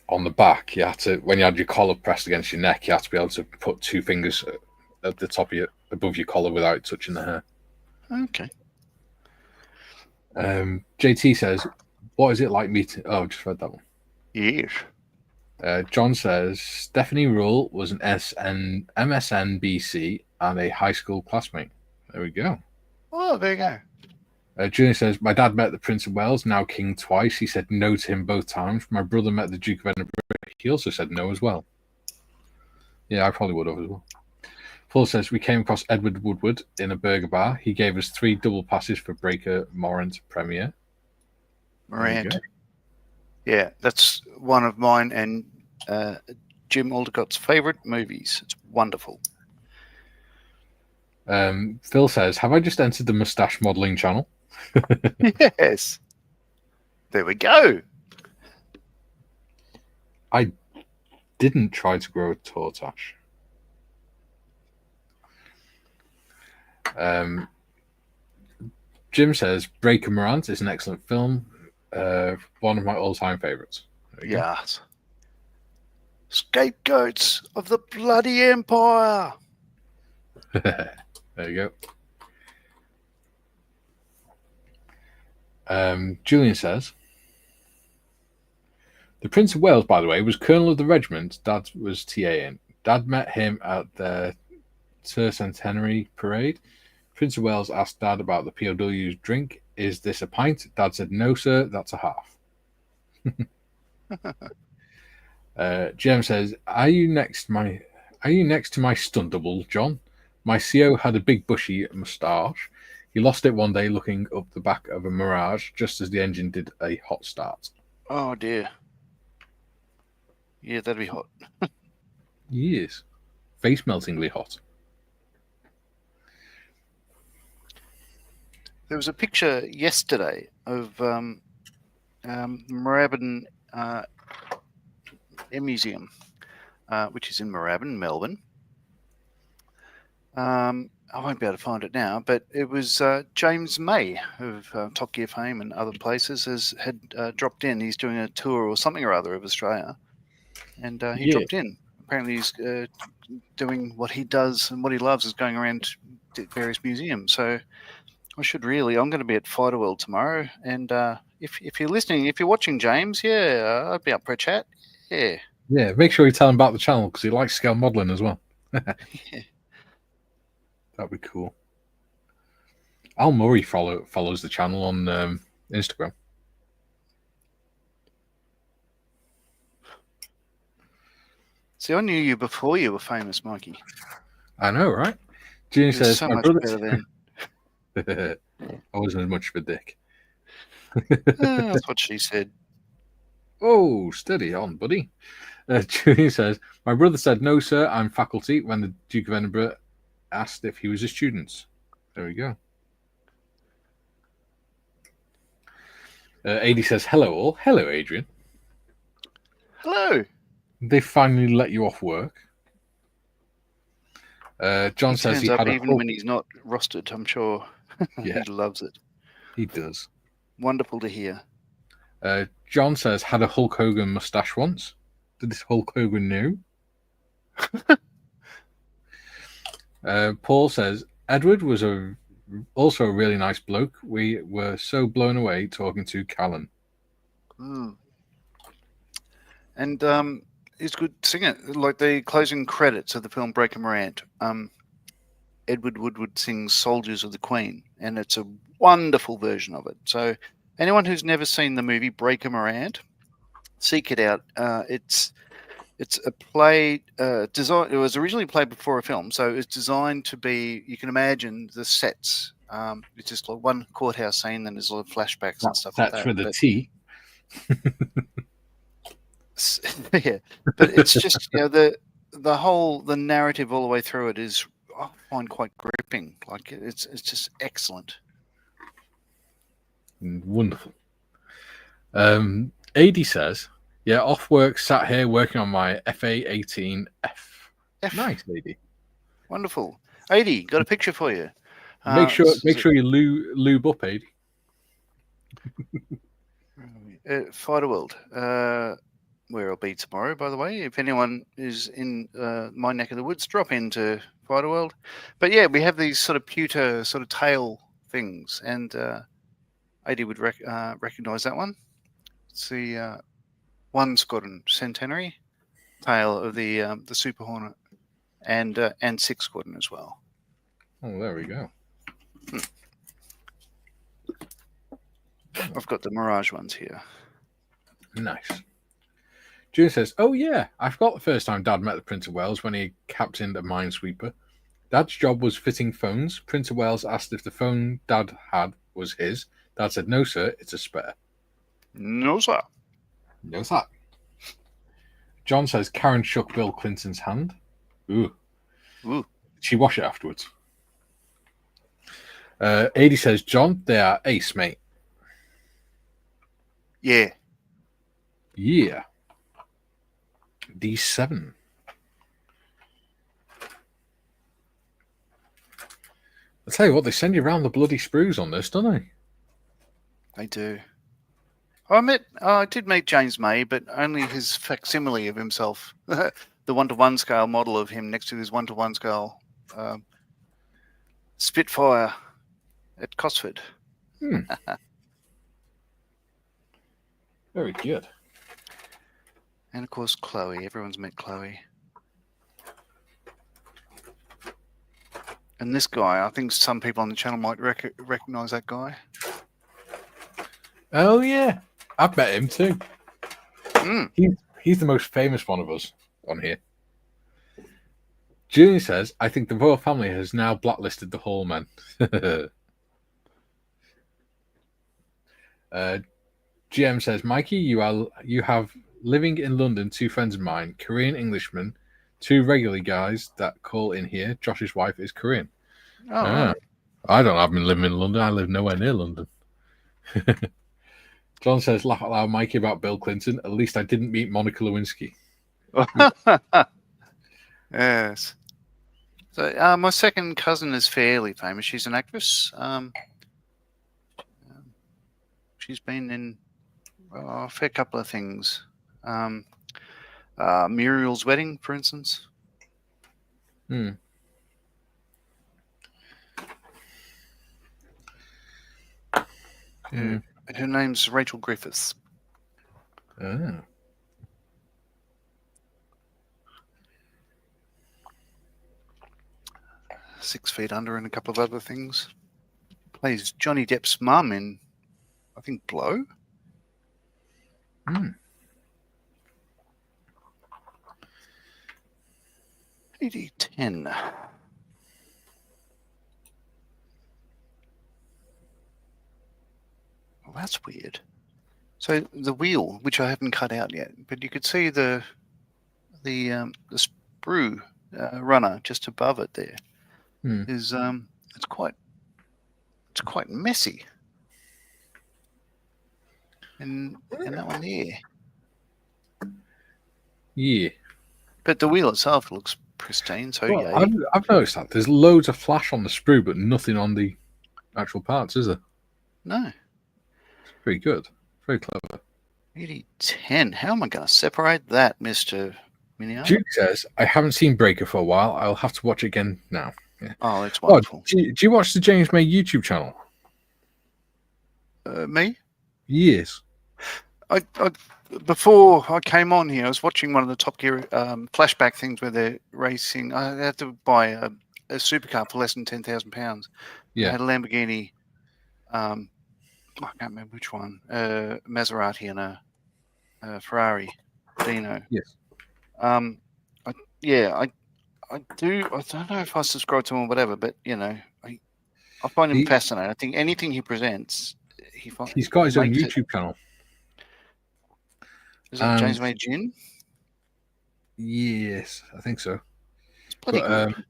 on the back, you had to, when you had your collar pressed against your neck, you had to be able to put two fingers at the top of above your collar without touching the hair. Okay. JT says, what is it like meeting... Oh, I just read that one. Yes. John says Stephanie Rule was an MSNBC and a high school classmate. There we go. Oh, there you go. Julian says, my dad met the Prince of Wales, now king, twice. He said no to him both times. My brother met the Duke of Edinburgh. He also said no as well. Yeah, I probably would have as well. Paul says, we came across Edward Woodward in a burger bar. He gave us 3 double passes for Breaker Morant premiere. Morant. Yeah, that's one of mine and Jim Aldicott's favourite movies. It's wonderful. Phil says, have I just entered the moustache modelling channel? Yes. There we go. I didn't try to grow a tortache. Jim says, Breaker Morant is an excellent film. One of my all-time favourites. Yes. Scapegoats of the bloody empire. There you go. Julian says, the Prince of Wales, by the way, was Colonel of the regiment Dad was TA in. Dad met him at the Tercentenary parade. Prince of Wales asked Dad about the POW's drink. Is this a pint? Dad said, no, sir, that's a half. GM says, are you next to my stunt double, John? My CO had a big bushy moustache. He lost it one day looking up the back of a Mirage just as the engine did a hot start. Oh, dear. Yeah, that'd be hot. Yes. Face-meltingly hot. There was a picture yesterday of Moorabbin Museum, which is in Moorabbin, Melbourne. I won't be able to find it now, but it was James May of Top Gear fame and other places had dropped in. He's doing a tour or something or other of Australia, and he dropped in. Apparently he's doing what he does and what he loves is going around to various museums. So I'm going to be at Fighter World tomorrow, and if you're listening, if you're watching, James, I'd be up for a chat. Yeah, make sure you tell him about the channel because he likes scale modelling as well. Yeah. That'd be cool. Al Murray follows the channel on Instagram. See, I knew you before you were famous, Mikey. I know, right? Junior says, so my much brother better then. I wasn't as much of a dick. That's what she said. Oh, steady on, buddy. Junior says, my brother said, no, sir, I'm faculty when the Duke of Edinburgh asked if he was a student. There we go. AD says, hello all. Hello, Adrian. Hello. They finally let you off work. John says he had even when he's not rostered, I'm sure. He loves it. He does. Wonderful to hear. John says, had a Hulk Hogan mustache once. Did this Hulk Hogan know? Paul says, Edward was also a really nice bloke. We were so blown away talking to Callan. And he's a good singer. Like the closing credits of the film Breaker Morant, Edward Woodward sings Soldiers of the Queen, and it's a wonderful version of it. So anyone who's never seen the movie Breaker Morant, seek it out. It's a play designed. It was originally played before a film, so it's designed to be. You can imagine the sets. It's just like one courthouse scene, then there's a lot of flashbacks and stuff like that. That's for the tea. Yeah, but it's just the narrative all the way through it is I find quite gripping. Like it's just excellent. Wonderful. AD says, yeah, off work, sat here working on my FA18F. Nice, AD. Wonderful. AD, got a picture for you. Make sure you lube up, AD. Fighter World, where I'll be tomorrow, by the way. If anyone is in my neck of the woods, drop into Fighter World. But yeah, we have these sort of pewter sort of tail things, and AD would recognise that one. It's the one's got a centenary. tail of the Super Hornet and 6 Gordon as well. Oh, there we go. I've got the Mirage ones here. Nice. June says, "Oh yeah, I forgot the first time Dad met the Prince of Wales when he captained a minesweeper. Dad's job was fitting phones. Prince of Wales asked if the phone Dad had was his. Dad said, 'No, sir, it's a spare.'" No, sir. No, sir. John says, "Karen shook Bill Clinton's hand." Ooh. Ooh. Did she wash it afterwards? Adi says, "John, they are ace, mate." Yeah. Yeah. D7. I'll tell you what, they send you around the bloody sprues on this, don't they? They do. I did meet James May, but only his facsimile of himself. The 1-to-1 scale model of him next to his 1-to-1 scale Spitfire at Cosford. Very good. And of course, Chloe. Everyone's met Chloe. And this guy, I think some people on the channel might recognize that guy. Oh, yeah. I've met him too. He's the most famous one of us on here. Julian says, "I think the royal family has now blacklisted the Hall men." GM says, "Mikey, you have living in London 2 friends of mine, Korean Englishmen, 2 regular guys that call in here. Josh's wife is Korean." Oh, right. I don't have been living in London. I live nowhere near London. John says, "Laugh out loud, Mikey, about Bill Clinton. At least I didn't meet Monica Lewinsky." Yes. So my second cousin is fairly famous. She's an actress. She's been in a fair couple of things. Muriel's Wedding, for instance. Her name's Rachel Griffiths. 6 Feet Under and a couple of other things. Plays Johnny Depp's mum in, I think, Blow. AD10. Well, that's weird. So the wheel, which I haven't cut out yet, but you could see the sprue runner just above it there. Is it's quite messy. And that one there. Yeah. But the wheel itself looks pristine. So Well, yeah, I've noticed that there's loads of flash on the sprue, but nothing on the actual parts, is there? No. It's pretty good. Very clever. 8010. How am I going to separate that, Mr. MiniArt? Duke says, "I haven't seen Breaker for a while. I'll have to watch it again now." Yeah. Oh, that's wonderful. Do you watch the James May YouTube channel? Me? Yes. I before I came on here, I was watching one of the Top Gear flashback things where they're racing. I had to buy a supercar for less than £10,000. Yeah. I had a Lamborghini. I can't remember which one. Maserati and a Ferrari Dino. Yes. I do. I don't know if I subscribe to him or whatever, but I find him fascinating. I think anything he presents, he's got his own YouTube channel. Is it James May Gin? Yes, I think so. It's bloody good.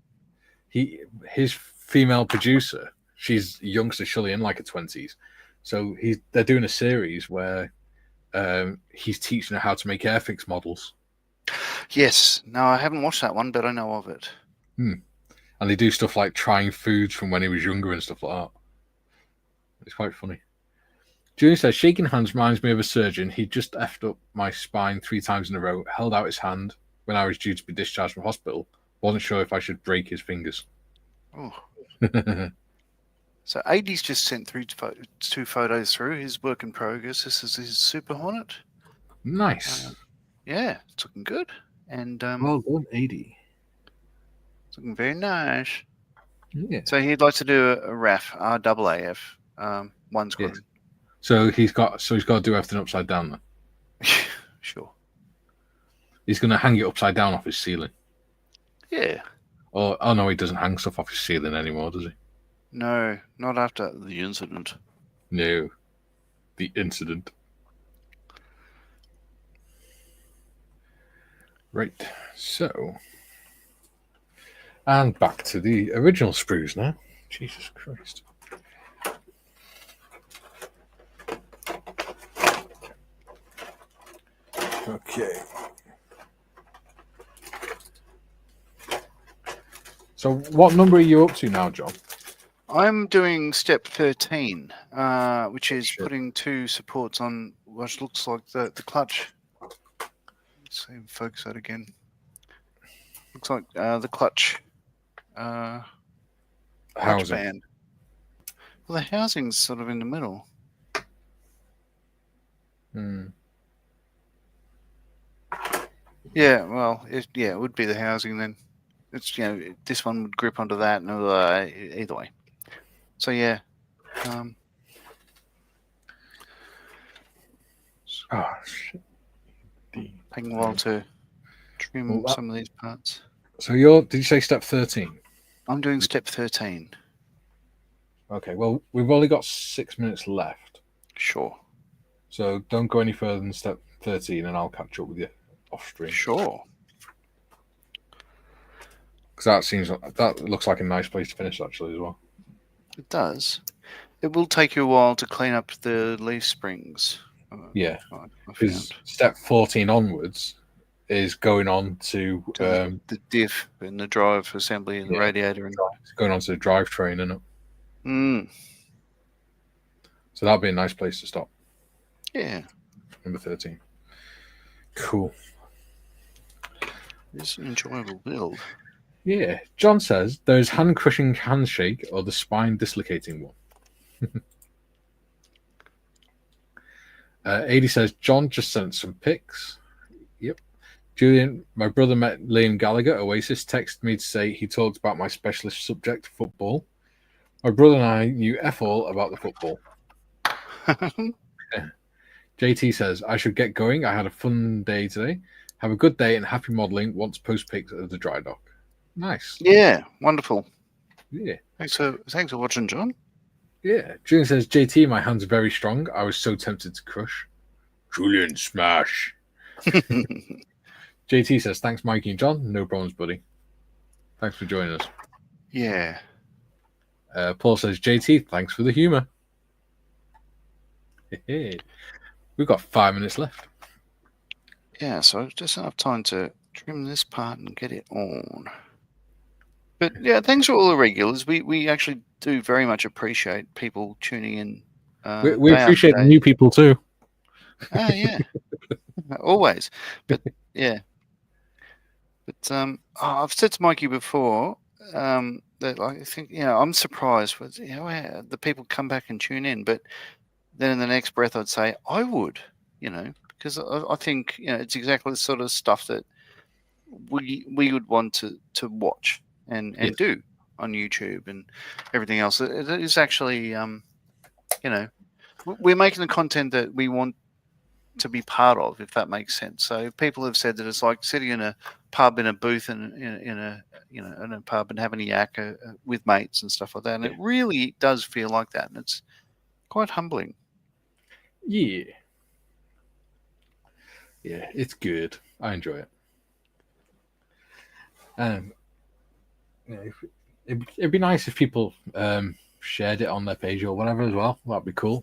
His female producer, she's a youngster, she'll in like her 20s. So they're doing a series where he's teaching her how to make Airfix models. Yes. No, I haven't watched that one, but I know of it. And they do stuff like trying foods from when he was younger and stuff like that. It's quite funny. Julian says, "Shaking hands reminds me of a surgeon. He just effed up my spine 3 times in a row, held out his hand when I was due to be discharged from hospital. Wasn't sure if I should break his fingers." Oh. So AD's just sent through 2 photos through his work in progress. This is his Super Hornet. Nice. Yeah, it's looking good. and Well done, 80. it's looking very nice. Yeah. So he'd like to do a RAF, RAAF, one squadron. So he's got to do everything upside down then. Sure. He's going to hang it upside down off his ceiling. Yeah. Or oh no, he doesn't hang stuff off his ceiling anymore, does he? No, not after the incident. No, the incident. Right. So, and back to the original sprues now. Jesus Christ. Okay. So what number are you up to now, John? I'm doing step 13, which is Shit. putting 2 supports on what looks like the clutch. Let's see, focus that again. Looks like the clutch Housing. band. Well, the housing's sort of in the middle. Yeah, well, it would be the housing then. It's this one would grip onto that, and either way. So yeah. Oh shit. Taking a while to trim some of these parts. So did you say step 13? I'm doing step 13. Okay, well, we've only got 6 minutes left. Sure. So don't go any further than step 13 and I'll catch up with you off stream. Sure. Because that looks like a nice place to finish actually as well. It does. It will take you a while to clean up the leaf springs. Yeah. Because step 14 onwards is going on to the diff and the drive assembly and the radiator. And it's going on to the drivetrain, isn't it? So that'll be a nice place to stop. Yeah. Number 13. Cool. It's an enjoyable build. Yeah. John says there's hand-crushing handshake or the spine dislocating one. 80 says John just sent some pics. Yep. Julian, my brother met Liam Gallagher at Oasis, texted me to say he talked about my specialist subject, football. My brother and I knew F all about the football. JT says, I should get going. I had a fun day today. Have a good day and happy modelling. Want to post pics at the dry dock. Nice. Yeah, wonderful. Yeah. Thanks for watching, John. Yeah. Julian says, JT, my hand's very strong. I was so tempted to crush. Julian, smash. JT says, thanks, Mikey and John. No problems, buddy. Thanks for joining us. Yeah. Paul says, JT, thanks for the humour. We've got 5 minutes left. Yeah, so just enough time to trim this part and get it on. But yeah, thanks for all the regulars. We actually do very much appreciate people tuning in. We appreciate the new people too. Yeah. Always. But yeah. But I've said to Mikey before that I think I'm surprised with the people come back and tune in, but then in the next breath I'd say I would, because I think it's exactly the sort of stuff that we would want to watch and Yes. do on YouTube and everything else. It is actually we're making the content that we want to be part of, if that makes sense. So people have said that it's like sitting in a pub, in a booth, in a pub and having a yak with mates and stuff like that. And it really does feel like that, and it's quite humbling. Yeah, it's good. I enjoy it. It'd be nice if people shared it on their page or whatever as well. That'd be cool.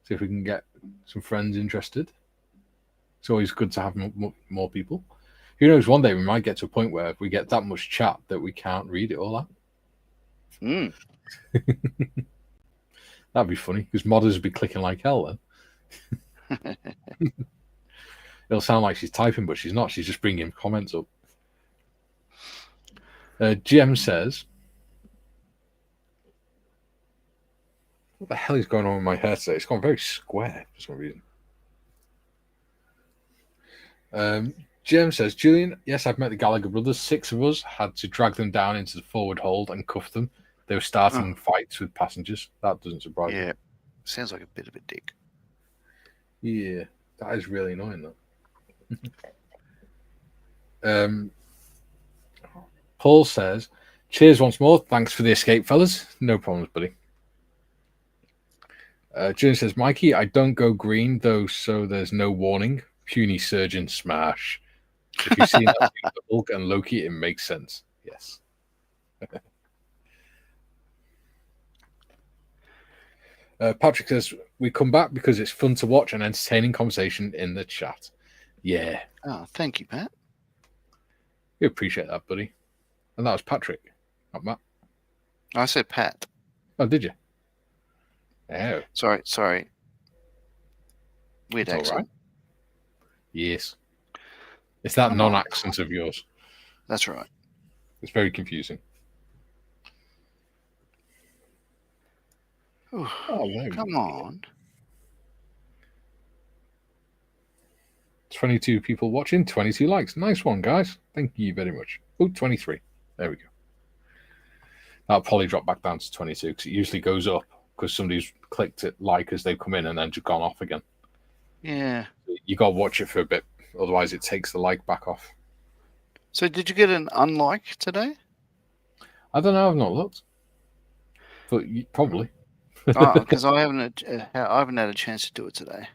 See if we can get some friends interested. It's always good to have more people. Who knows, one day we might get to a point where we get that much chat that we can't read it all out. That'd be funny, because modders would be clicking like hell then. It'll sound like she's typing, but she's not. She's just bringing comments up. GM says, what the hell is going on with my hair today? It's gone very square for some reason. Jim says, Julian, yes, I've met the Gallagher brothers. 6 of us had to drag them down into the forward hold and cuff them. They were starting fights with passengers. That doesn't surprise me. Yeah, sounds like a bit of a dick. Yeah, that is really annoying, though. Paul says, cheers once more. Thanks for the escape, fellas. No problems, buddy. Julian says, Mikey, I don't go green, though, so there's no warning. Puny surgeon smash. If you've seen that scene with Hulk and Loki, it makes sense. Yes. Patrick says, we come back because it's fun to watch and entertaining conversation in the chat. Yeah. Oh, thank you, Pat. We appreciate that, buddy. And that was Patrick, not Matt. I said Pat. Oh, did you? Oh. Sorry. Weird That's accent. all right. Yes. It's that non-accent of yours. That's right. It's very confusing. Ooh, oh, come on. 22 people watching, 22 likes. Nice one, guys. Thank you very much. Oh, 23. There we go. That'll probably drop back down to 22 because it usually goes up because somebody's clicked it like as they've come in and then just gone off again. Yeah. You got to watch it for a bit. Otherwise, it takes the like back off. So did you get an unlike today? I don't know. I've not looked. But probably. Because I haven't had a chance to do it today.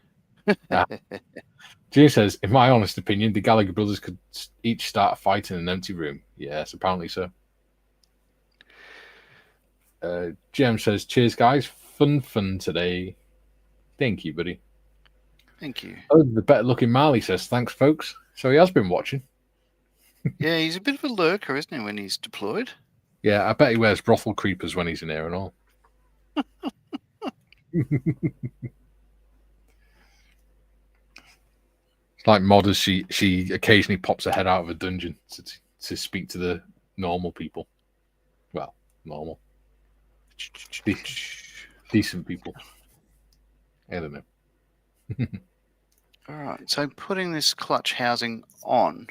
Jim says, in my honest opinion, the Gallagher brothers could each start a fight in an empty room. Yes, apparently so. Jim says, cheers, guys. Fun today. Thank you, buddy. Thank you. Oh, the better looking Marley says, thanks, folks. So he has been watching. Yeah, he's a bit of a lurker, isn't he, when he's deployed? Yeah, I bet he wears brothel creepers when he's in here and all. It's like Modders, she occasionally pops her head out of a dungeon to speak to the normal people. Well, normal. Decent people. I don't know. All right, so putting this clutch housing on.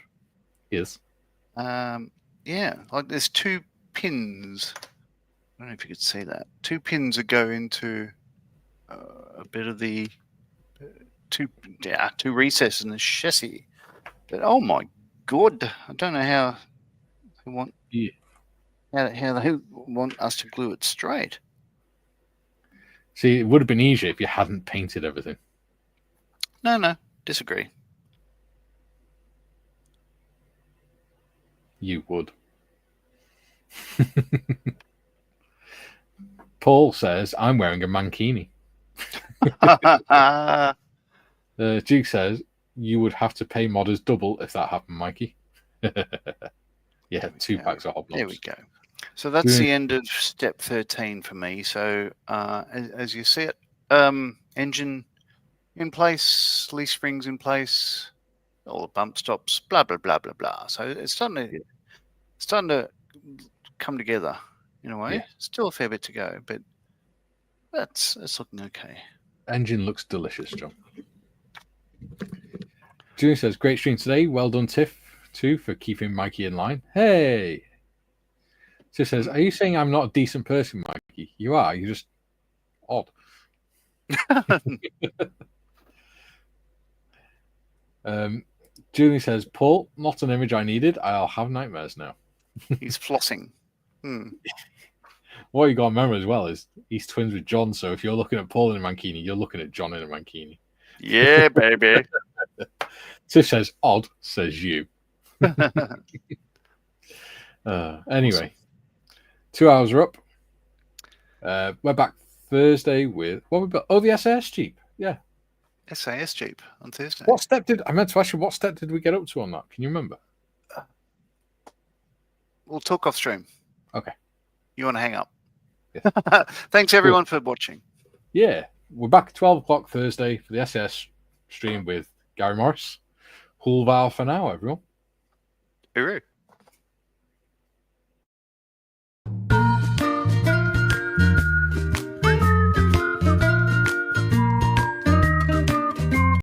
Yes. Yeah, like there's 2 pins. I don't know if you could see that. 2 pins that go into a bit of the two recesses in the chassis. But oh my god, I don't know how they want. Yeah. How they want us to glue it straight. See, it would have been easier if you hadn't painted everything. No, disagree. You would. Paul says, I'm wearing a mankini. Duke says, you would have to pay modders double if that happened, Mikey. Yeah, 2 packs of hobnobs. There we go. So that's the end of step 13 for me. So as you see it, engine in place, leaf springs in place, all the bump stops, blah, blah, blah, blah, blah. So it's starting to come together in a way. Yeah. Still a fair bit to go, but it's looking okay. Engine looks delicious, John. Julian says, great stream today. Well done, Tiff, too, for keeping Mikey in line. Hey! Tiff says, are you saying I'm not a decent person, Mikey? You are. You're just odd. Julian says, Paul, not an image I needed. I'll have nightmares now. He's flossing. What you got to remember as well is he's twins with John, so if you're looking at Paul in a mankini, you're looking at John in a mankini. Yeah, baby. Tiff says, odd, says you. Anyway, 2 hours are up. We're back Thursday with what we got? Oh, the SAS Jeep. Yeah. SAS Jeep on Thursday. I meant to ask you, what step did we get up to on that? Can you remember? We'll talk off stream. Okay. You want to hang up? Yeah. Thanks everyone for watching. Yeah. We're back at 12 o'clock Thursday for the SAS stream with Gary Morris. Hull Val for now, everyone. Hooroo.